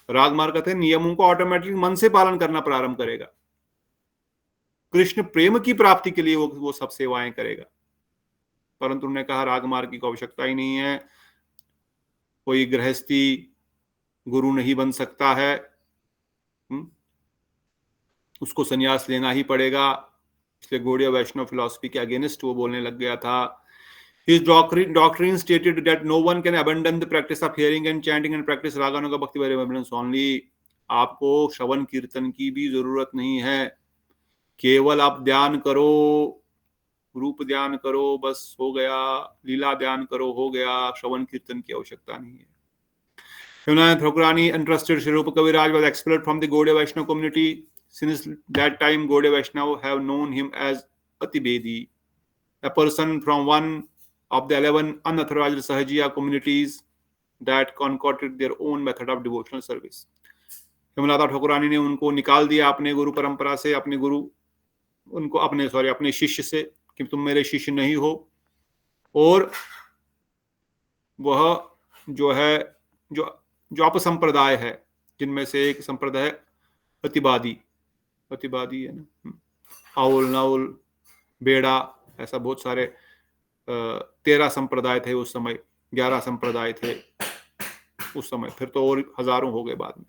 राग मार्ग कहते हैं नियमों को ऑटोमेटिक मन से पालन करना प्रारंभ करेगा। कृष्ण प्रेम की प्राप्ति के लिए वो सब सेवाएं करेगा। परंतु उन्होंने कहा राग मार्ग की आवश्यकता ही नहीं है, कोई गृहस्थी गुरु नहीं बन सकता है, उसको संन्यास लेना ही पड़ेगा। इसलिए गौड़िया वैष्णव फिलॉसफी के अगेंस्ट वो बोलने लग गया था। His doctrine stated that no one can abandon the practice of hearing and chanting and practice raganuga bhakti by remembrance only। आपको श्रवण कीर्तन की भी जरूरत नहीं है, केवल आप ध्यान करो, रूप ध्यान करो, बस हो गया। लीला ध्यान करो, हो गया। श्रवण कीर्तन की आवश्यकता नहीं है। Hemalata Thakurani entrusted Sri Rupa Kaviraj was expelled from the Gaudiya Vaishnava community. Since that time, Gaudiya Vaishnava have known him as Atibedi, a person from one of the 11 unauthorized Sahajiya communities that concocted their own method of devotional service. Hemlata Thakurani ने उनको निकाल दिया अपने गुरु परंपरा से, अपने शिष्य से कि तुम मेरे शिष्य नहीं हो, और वह जो है जो अपसंप्रदाय है, जिनमें से एक संप्रदाय अतिवादी है ना, आउल नाउल बेड़ा, ऐसा बहुत सारे 13 संप्रदाय थे उस समय, 11 संप्रदाय थे उस समय, फिर तो और हजारों हो गए बाद में।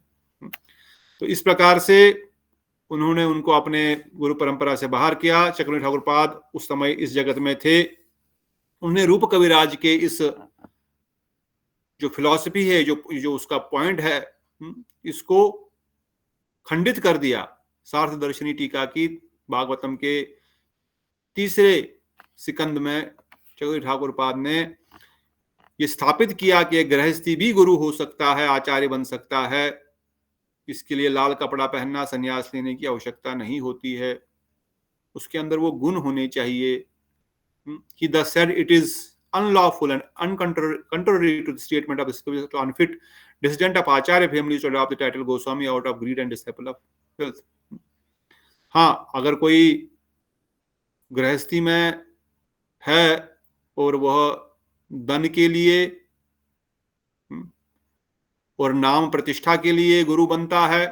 तो इस प्रकार से उन्होंने उनको अपने गुरु परंपरा से बाहर किया। चक्रवर्ती ठाकुर पाद उस समय इस जगत में थे। उन्हें रूप कविराज के इस जो फिलॉसफी है, जो उसका पॉइंट है, इसको खंडित कर दिया। सार्थ दर्शनी टीका की भागवतम के तीसरे सिकंद में चक्रवर्ती ठाकुर पाद ने ये स्थापित किया कि गृहस्थी भी गुरु हो सकता है, आचार्य बन सकता है। इसके लिए लाल कपड़ा पहनना, संन्यास लेने की आवश्यकता नहीं होती है। उसके अंदर वो गुण होने चाहिए। He thus said, it is unlawful and contrary to the statement of the scripture to unfit descendant of Acharya families to adopt the title Goswami out of greed and disciple of wealth. हाँ, अगर कोई गृहस्थी में है और वह धन के लिए और नाम प्रतिष्ठा के लिए गुरु बनता है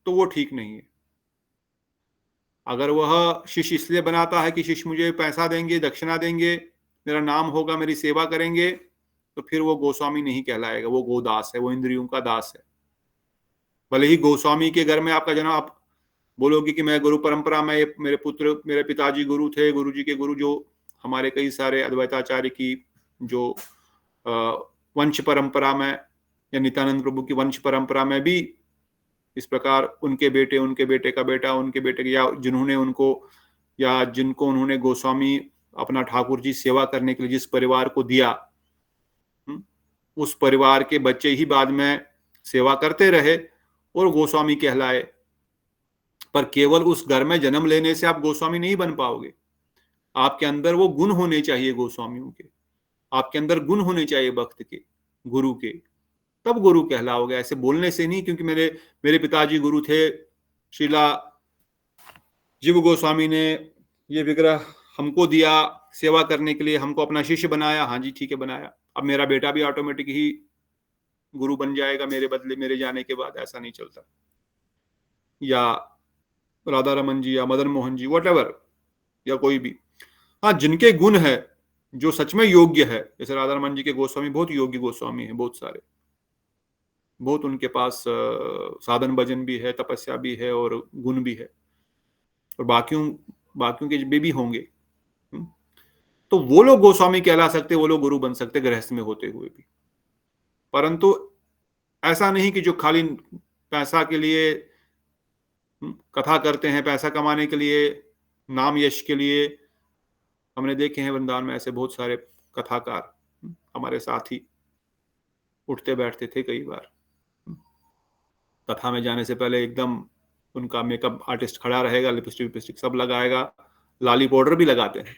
तो वो ठीक नहीं है। अगर वह शिष्य इसलिए बनाता है कि शिष्य मुझे पैसा देंगे, दक्षिणा देंगे, मेरा नाम होगा, मेरी सेवा करेंगे, तो फिर वो गोस्वामी नहीं कहलाएगा, वो गोदास है, वो इंद्रियों का दास है। भले ही गोस्वामी के घर में आपका जन्म, आप बोलोगे कि मैं गुरु परंपरा में, मेरे पुत्र, मेरे पिताजी गुरु थे, गुरु जी के गुरु, जो हमारे कई सारे अद्वैताचार्य की जो वंश परंपरा में या नित्यानंद प्रभु की वंश परंपरा में भी इस प्रकार उनके बेटे का बेटा, उनके बेटे या जिन्होंने उनको या जिनको उन्होंने गोस्वामी अपना ठाकुर जी सेवा करने के लिए जिस परिवार को दिया, उस परिवार के बच्चे ही बाद में सेवा करते रहे और गोस्वामी कहलाए। पर केवल उस घर में जन्म लेने से आप गोस्वामी नहीं बन पाओगे। आपके अंदर वो गुण होने चाहिए गोस्वामियों के, आपके अंदर गुण होने चाहिए भक्त के, गुरु के, तब गुरु कहलाओगे। ऐसे बोलने से नहीं, क्योंकि मेरे पिताजी गुरु थे, श्रीला जीव गोस्वामी ने ये विग्रह हमको दिया सेवा करने के लिए, हमको अपना शिष्य बनाया, हाँ जी ठीक है बनाया, अब मेरा बेटा भी ऑटोमेटिक ही गुरु बन जाएगा मेरे बदले, मेरे जाने के बाद। ऐसा नहीं चलता। या राधा रमन जी या मदन मोहन जी, व्हाटएवर, या कोई भी, हाँ जिनके गुण है, जो सच में योग्य है, जैसे राधा रमन जी के गोस्वामी बहुत योग्य गोस्वामी हैं, बहुत सारे, बहुत उनके पास साधन भजन भी है, तपस्या भी है और गुण भी है, और बाकियों के भी होंगे। तो वो लोग गोस्वामी कहला सकते, वो लोग गुरु बन सकते गृहस्थ में होते हुए भी। परंतु ऐसा नहीं कि जो खाली पैसा के लिए कथा करते हैं, पैसा कमाने के लिए, नाम यश के लिए। हमने देखे हैं वृंदावन में ऐसे बहुत सारे कथाकार हमारे साथ ही उठते बैठते थे। कई बार कथा में जाने से पहले एकदम उनका मेकअप आर्टिस्ट खड़ा रहेगा, लिपस्टिक सब लगाएगा, लाली पाउडर भी लगाते हैं,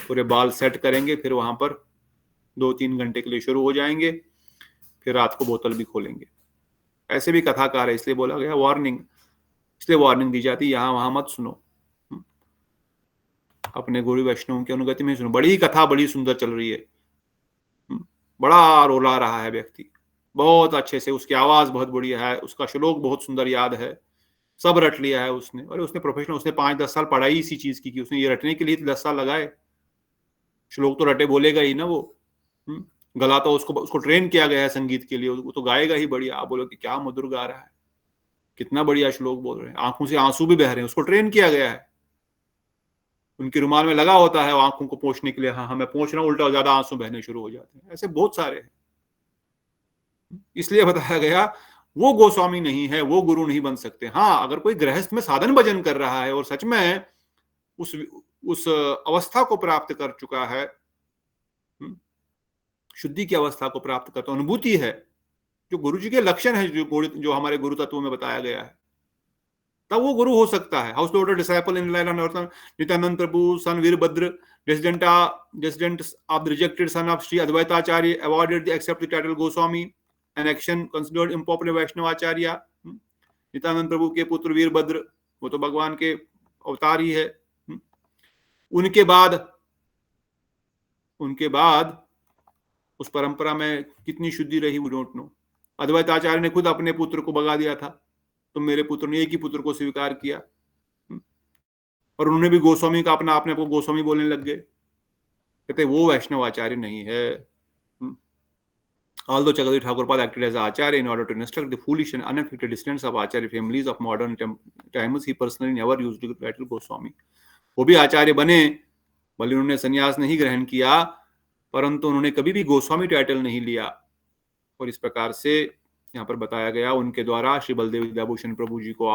पूरे बाल सेट करेंगे, फिर वहां पर 2-3 घंटे के लिए शुरू हो जाएंगे, फिर रात को बोतल भी खोलेंगे। ऐसे भी कथाकार है, इसलिए बोला गया वार्निंग, इसलिए वार्निंग दी जाती, यहां वहां मत सुनो, अपने गुरु वैष्णव की अनुगति में सुनो। बड़ी कथा बड़ी सुंदर चल रही है, बड़ा रोला रहा है व्यक्ति बहुत अच्छे से, उसकी आवाज बहुत बढ़िया है, उसका श्लोक बहुत सुंदर याद है, सब रट लिया है उसने। और उसने प्रोफेशनल, उसने 5-10 साल पढ़ाई इसी चीज की, उसने ये रटने के लिए 10 साल लगाए। श्लोक तो रटे बोलेगा ही ना वो, गला तो उसको ट्रेन किया गया है संगीत के लिए, वो तो गाएगा ही बढ़िया। आप बोलो कि क्या मधुर गा रहा है, कितना बढ़िया श्लोक बोल रहे हैं, आंखों से आंसू भी बह रहे हैं, उसको ट्रेन किया गया है। उनके रुमाल में लगा होता है आंखों को पोंछने के लिए, हाँ मैं पोंछ रहा हूं, उल्टा ज्यादा आंसू बहने शुरू हो जाते हैं। ऐसे बहुत सारे हैं, इसलिए बताया गया वो गोस्वामी नहीं है, वो गुरु नहीं बन सकते। हाँ, अगर कोई गृहस्थ में साधन भजन कर रहा है और सच में उस अवस्था को प्राप्त कर चुका है, शुद्धि की अवस्था को प्राप्त करता, अनुभूति है, जो गुरु जी के लक्षण है, जो हमारे गुरु तत्वों में बताया गया है, तब वो गुरु हो सकता है। Householder disciple in Nityananda Prabhu son Virabhadra resident of the rejected son of Sri Advaitacharya awarded the accept the title Goswami, an action considered impopular Vaishnavacharya। Nityananda Prabhu के पुत्र वीरभद्र, वो तो भगवान के अवतार ही है। उनके बाद उस परंपरा में कितनी शुद्धि रही वी डोंट नो। अद्वैताचार्य ने खुद अपने पुत्र को भगा दिया था, तुम मेरे पुत्र ने, एक ही पुत्र को स्वीकार किया, और उन्होंने भी गोस्वामी का अपने आप को गोस्वामी बोलने लग गए। कहते वो वैष्णवाचार्य नहीं है। Although Chakravarti Thakurpad acted as Acharya in order to instruct the foolish and unaffected descendants of Acharya families of modern times, he personally never used the title Goswami। वो भी आचार्य बने, भले उन्होंने संन्यास नहीं ग्रहण किया, परंतु उन्होंने कभी भी गोस्वामी टाइटल नहीं लिया। और इस प्रकार से यहाँ पर बताया गया उनके द्वारा श्री बलदेव विद्याभूषण प्रभु जी को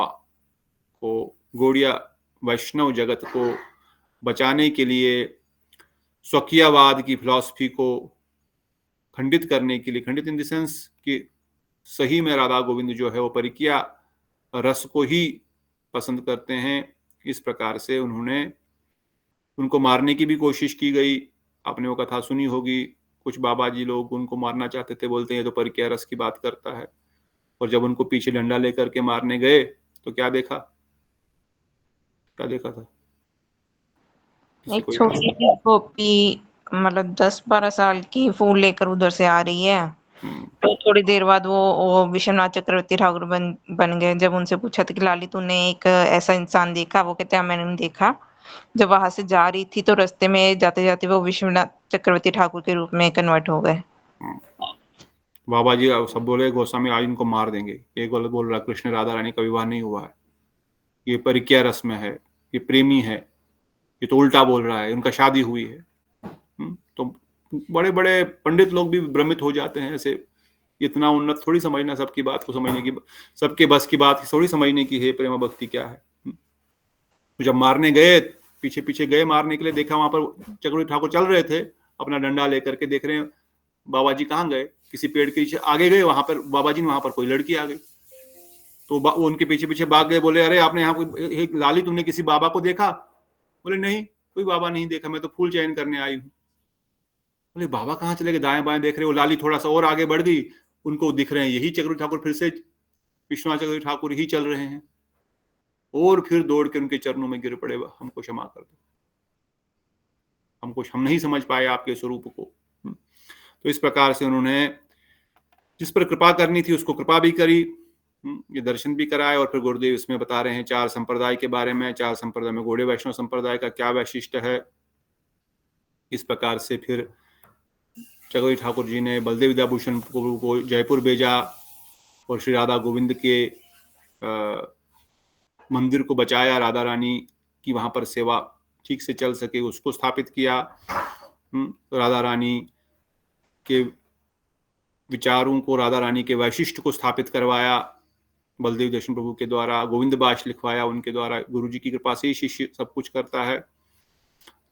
गौड़िया वैष्णव जगत को बचाने के लिए स्वकीयवाद की फिलॉसफी को खंडित करने के लिए, खंडित इन द सेंस कि सही में राधा गोविंद जो है वो परिकिया रस को ही पसंद करते हैं। इस प्रकार से उनको मारने की भी कोशिश की गई। आपने वो कथा सुनी होगी, कुछ बाबा जी लोग उनको मारना चाहते थे, बोलते हैं तो परिकिया रस की बात करता है। और जब उनको पीछे डंडा लेकर के मारने गए तो क्या देखा था? एक छोटी सी गोपी, मतलब 10-12 साल की, फूल लेकर उधर से आ रही है। तो थोड़ी देर बाद वो विश्वनाथ चक्रवर्ती ठाकुर बन गए। जब उनसे पूछा था कि लाली तूने एक ऐसा इंसान देखा, वो कहते हैं मैंने नहीं देखा। जब वहां से जा रही थी तो रास्ते में जाते जाते वो विश्वनाथ चक्रवर्ती ठाकुर के रूप में कन्वर्ट हो गए। बाबा जी सब बोले गोस्वामी आज इनको मार देंगे। एक बोल रहा कृष्ण राधा रानी का विवाह नहीं हुआ है, ये परिकिया रस में है, ये प्रेमी है, ये तो उल्टा बोल रहा है, उनका शादी हुई है। तो बड़े बड़े पंडित लोग भी भ्रमित हो जाते हैं। ऐसे इतना उन्नत थोड़ी समझना, सबकी बात को समझने की, सबके बस की बात थोड़ी समझने की है प्रेम भक्ति क्या है। तो जब मारने गए, पीछे पीछे गए मारने के लिए, देखा वहां पर चक्रवर्ती ठाकुर चल रहे थे अपना डंडा लेकर के, देख रहे हैं बाबा जी कहाँ गए, किसी पेड़ के पीछे आगे गए, वहां पर बाबा जी, वहां पर कोई लड़की आ गई। तो वो उनके पीछे पीछे भाग गए, बोले अरे आपने यहाँ कोई लाली तुमने किसी बाबा को देखा? बोले नहीं, कोई बाबा नहीं देखा, मैं तो फूल चयन करने आई हूँ। बोले बाबा कहाँ चले गए? दाएं बाएं देख रहे हो, लाली थोड़ा सा और आगे बढ़ गई, उनको दिख रहे हैं यही चक्रवर्ती ठाकुर, फिर से विश्वनाथ चक्रवर्ती ठाकुर ही चल रहे हैं, और फिर दौड़ के उनके चरणों में गिर पड़े, हमको क्षमा कर दो, हम नहीं समझ पाए आपके स्वरूप को। तो इस प्रकार से उन्होंने जिस पर कृपा करनी थी उसको कृपा भी करी, ये दर्शन भी कराए। और फिर गुरुदेव इसमें बता रहे हैं 4 संप्रदाय के बारे में। 4 संप्रदाय में गौड़ीय वैष्णव संप्रदाय का क्या वैशिष्ट है। इस प्रकार से फिर चक्रवर्ती ठाकुर जी ने बलदेव विद्याभूषण को जयपुर भेजा और श्री राधा गोविंद के मंदिर को बचाया, राधा रानी की वहां पर सेवा ठीक से चल सके उसको स्थापित किया। राधा रानी के विचारों को, राधा रानी के वैशिष्ट को स्थापित करवाया बलदेव दर्शन प्रभु के द्वारा। गोविंद बाश लिखवाया उनके द्वारा। गुरु जी की कृपा से ही शिष्य सब कुछ करता है।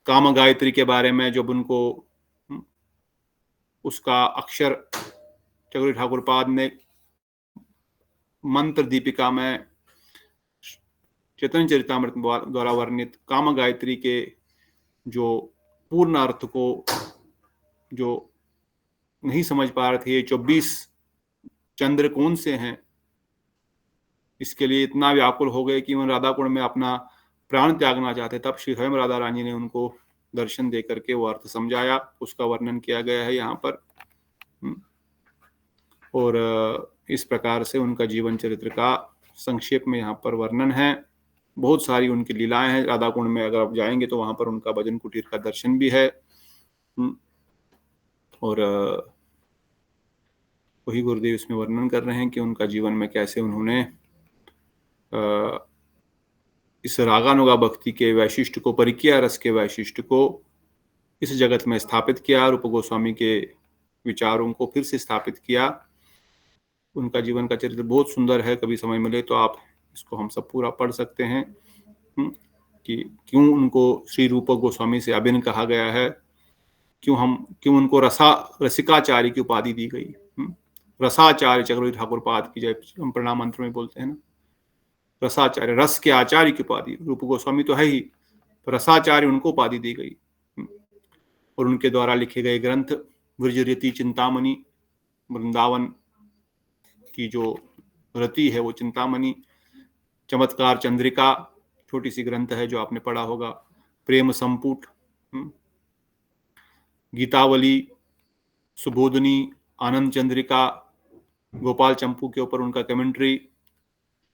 काम गायत्री के बारे में जब उनको उसका अक्षर चक्रवर्ती ठाकुर पाद ने मंत्र दीपिका में चैतन्य चरितामृत द्वारा वर्णित काम गायत्री के जो पूर्ण अर्थ को जो नहीं समझ पा रहे थे, ये 24 चंद्र कौन से हैं, इसके लिए इतना व्याकुल हो गए कि वो राधा कुंड में अपना प्राण त्यागना चाहते। तब श्री स्वयं राधा रानी ने उनको दर्शन दे करके वो अर्थ समझाया, उसका वर्णन किया गया है यहाँ पर। और इस प्रकार से उनका जीवन चरित्र का संक्षेप में यहाँ पर वर्णन है। बहुत सारी उनकी लीलाएं हैं। राधा कुंड में अगर आप जाएंगे तो वहां पर उनका भजन कुटीर का दर्शन भी है। और वही गुरुदेव इसमें वर्णन कर रहे हैं कि उनका जीवन में कैसे उन्होंने इस रागानुगा भक्ति के वैशिष्ट को, परिकिया रस के वैशिष्ट को इस जगत में स्थापित किया। रूप गोस्वामी के विचारों को फिर से स्थापित किया। उनका जीवन का चरित्र बहुत सुंदर है। कभी समय मिले तो आप इसको हम सब पूरा पढ़ सकते हैं कि क्यों उनको श्री रूप गोस्वामी से अभिन्न कहा गया है, क्यों उनको रसिकाचार्य की उपाधि दी गई। रसाचार्य चक्रवर्ती ठाकुर पाद की जय, हम प्रणाम मंत्र में बोलते हैं ना, रसाचार्य, रस के आचार्य की उपाधि, रूप गोस्वामी तो है ही, रसाचार्य उनको उपाधि दी गई। और उनके द्वारा लिखे गए ग्रंथ विरजयति चिंतामणि, वृंदावन की जो रति है वो चिंतामणि, चमत्कार चंद्रिका छोटी सी ग्रंथ है जो आपने पढ़ा होगा, प्रेम संपुट, गीतावली, सुबोधनी, आनंद चंद्रिका, गोपाल चंपू के ऊपर उनका कमेंट्री,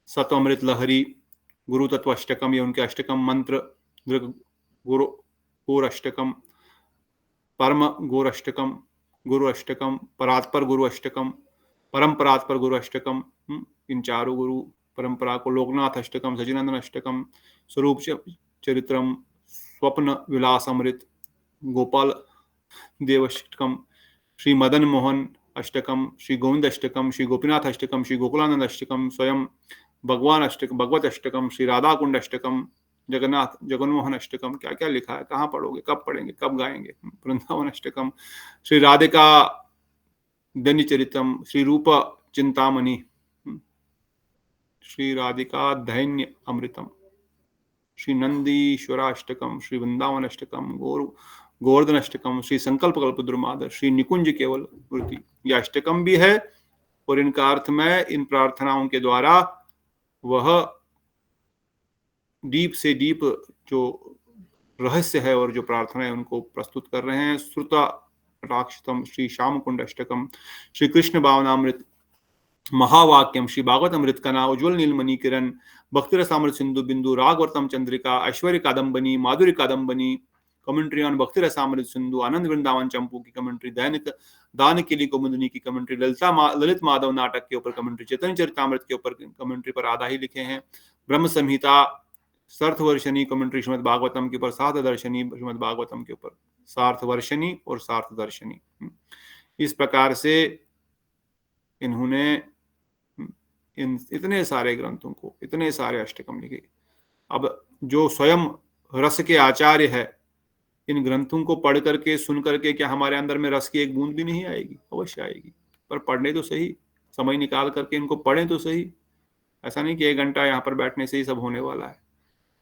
सतअमृत लहरी, गुरु तत्व अष्टकम, ये उनके अष्टकम मंत्र, गुरु गौर अष्टकम, परम गौर अष्टकम, गुरु अष्टकम, परात्पर गुरु अष्टकम, परम परात्पर गुरु अष्टकम, इन चारों गुरु परंपरा को लोकनाथ अष्टकम, सचिनंदन अष्टकम, स्वरूप चरित्रम, स्वप्न विलास अमृत, गोपाल देव अष्टकम, श्री मदन मोहन अष्टकम, श्री गोविंद अष्टकम, श्री गोपीनाथ अष्टकम, श्री गोकुलानंद अष्टकम, स्वयं भगवान अष्टकम, भगवत अष्टकम, श्री राधा कुंड अष्टकम, जगन्नाथ जगन्मोहन अष्टकम, क्या क्या लिखा है, कहाँ पढ़ोगे, कब पढ़ेंगे, कब गाएंगे, वृंदावन अष्टकम, श्री राधिका दैन्य चरितम, श्री रूप चिंतामणि, श्री राधिका दैन्य अमृतम, श्री नंदीश्वराष्टकम, श्री वृंदावन अष्टकम, गोवर्धन अष्टकम, श्री संकल्प कल्प दुर्मादर, श्री निकुंज केवल वृत्ति, यह अष्टकम भी है। और इनका अर्थ में इन प्रार्थनाओं के द्वारा वह डीप से डीप जो रहस्य है और जो प्रार्थना है उनको प्रस्तुत कर रहे हैं। श्रुता कटाक्षतम, श्री श्याम कुंड अष्टकम, श्री कृष्ण भावनामृत, महावाक्यम, श्री भागवत अमृत कना, उज्ज्वल नीलमणि किरण, भक्ति रसामृत सिंधु बिंदु, रागवर्तम चंद्रिका, ऐश्वर्य कादम्बनी, माधुरी कादम्बनी, कमेंट्री ऑन भक्ति रसामृत सिंधु, आनंद वृंदावन चंपू की कमेंट्री, दैनिक दान के लिए कुमुदनी की कमेंट्री, ललित माधव नाटक के ऊपर कमेंट्री, चैतन्य चरितामृत के ऊपर कमेंट्री पर आधा ही लिखे हैं, ब्रह्म संहिता, सार्थवर्षणी कमेंट्री श्रीमद् भागवतम के ऊपर, सार्थ दर्शनी श्रीमद् भागवतम के ऊपर, सार्थवर्षणी और सार्थ दर्शनी। इस प्रकार से इन्होंने इन इतने सारे ग्रंथों को, इतने सारे अष्टकम लिखे। अब जो स्वयं रस के आचार्य है, इन ग्रंथों को पढ़ करके सुन करके क्या हमारे अंदर में रस की एक बूंद भी नहीं आएगी? अवश्य आएगी, पर पढ़ने तो सही, समय निकाल करके इनको पढ़ें तो सही। ऐसा नहीं कि 1 घंटा यहाँ पर बैठने से ही सब होने वाला है।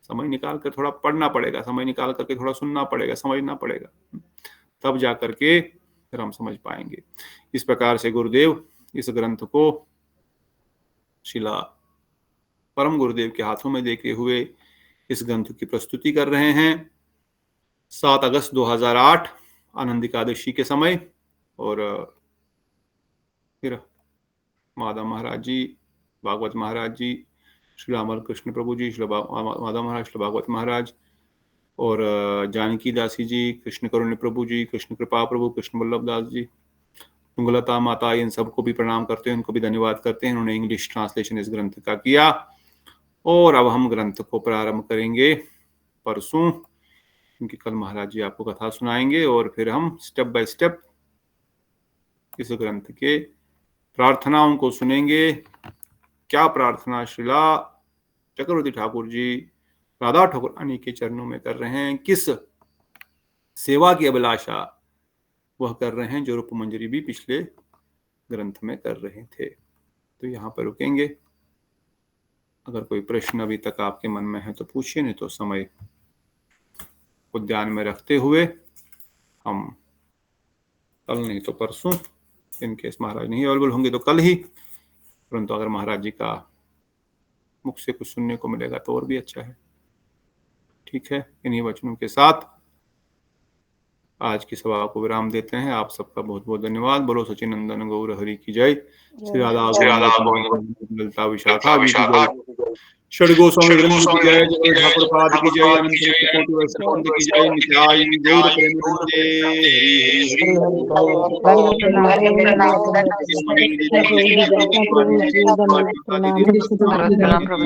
समय निकाल कर थोड़ा पढ़ना पड़ेगा, समय निकाल करके थोड़ा सुनना पड़ेगा, समझना पड़ेगा, तब जा करके फिर हम समझ पाएंगे। इस प्रकार से गुरुदेव इस ग्रंथ को शिला परम गुरुदेव के हाथों में देखे हुए इस ग्रंथ की प्रस्तुति कर रहे हैं 7 अगस्त 2008 आनंद एकादशी के समय। और फिर माधव महाराज जी, भागवत महाराज जी, श्री अमर कृष्ण प्रभु जी, श्री माधव महाराज, श्री भागवत महाराज और जानकी दासी जी, कृष्ण करुण प्रभु जी, कृष्ण कृपा प्रभु, कृष्ण वल्लभ दास जी, तुंगलता माता, इन सबको भी प्रणाम करते हैं, उनको भी धन्यवाद करते हैं। उन्होंने इंग्लिश ट्रांसलेशन इस ग्रंथ का किया। और अब हम ग्रंथ को प्रारंभ करेंगे परसों, क्योंकि कल महाराज जी आपको कथा सुनाएंगे और फिर हम स्टेप बाय स्टेप इस ग्रंथ के प्रार्थनाओं को सुनेंगे। क्या प्रार्थना श्रीला चक्रवर्ती ठाकुर जी राधा ठाकुर रानी के चरणों में कर रहे हैं, किस सेवा की अभिलाषा वह कर रहे हैं, जो रूप मंजरी भी पिछले ग्रंथ में कर रहे थे। तो यहाँ पर रुकेंगे। अगर कोई प्रश्न अभी तक आपके मन में है तो पूछिए, नहीं तो समय को ध्यान में रखते हुए हम कल नहीं तो परसों, इनकेस महाराज नहीं अवेलेबल होंगे तो कल ही, परंतु अगर महाराज जी का मुख से कुछ सुनने को मिलेगा तो और भी अच्छा है। ठीक है, इन्हीं वचनों के साथ आज की सभा को विराम देते हैं। आप सबका बहुत बहुत धन्यवाद। बोलो सचिनंदन गौर हरि की जय। श्री राधा ललिता विशाखा की जय, षडगो स्वामी वृंद की जय, जय ठाकुर पाद की जय, अनंत कोटि वैष्णव की जय, नित्याय गौर प्रेमानंदे हरि हरि।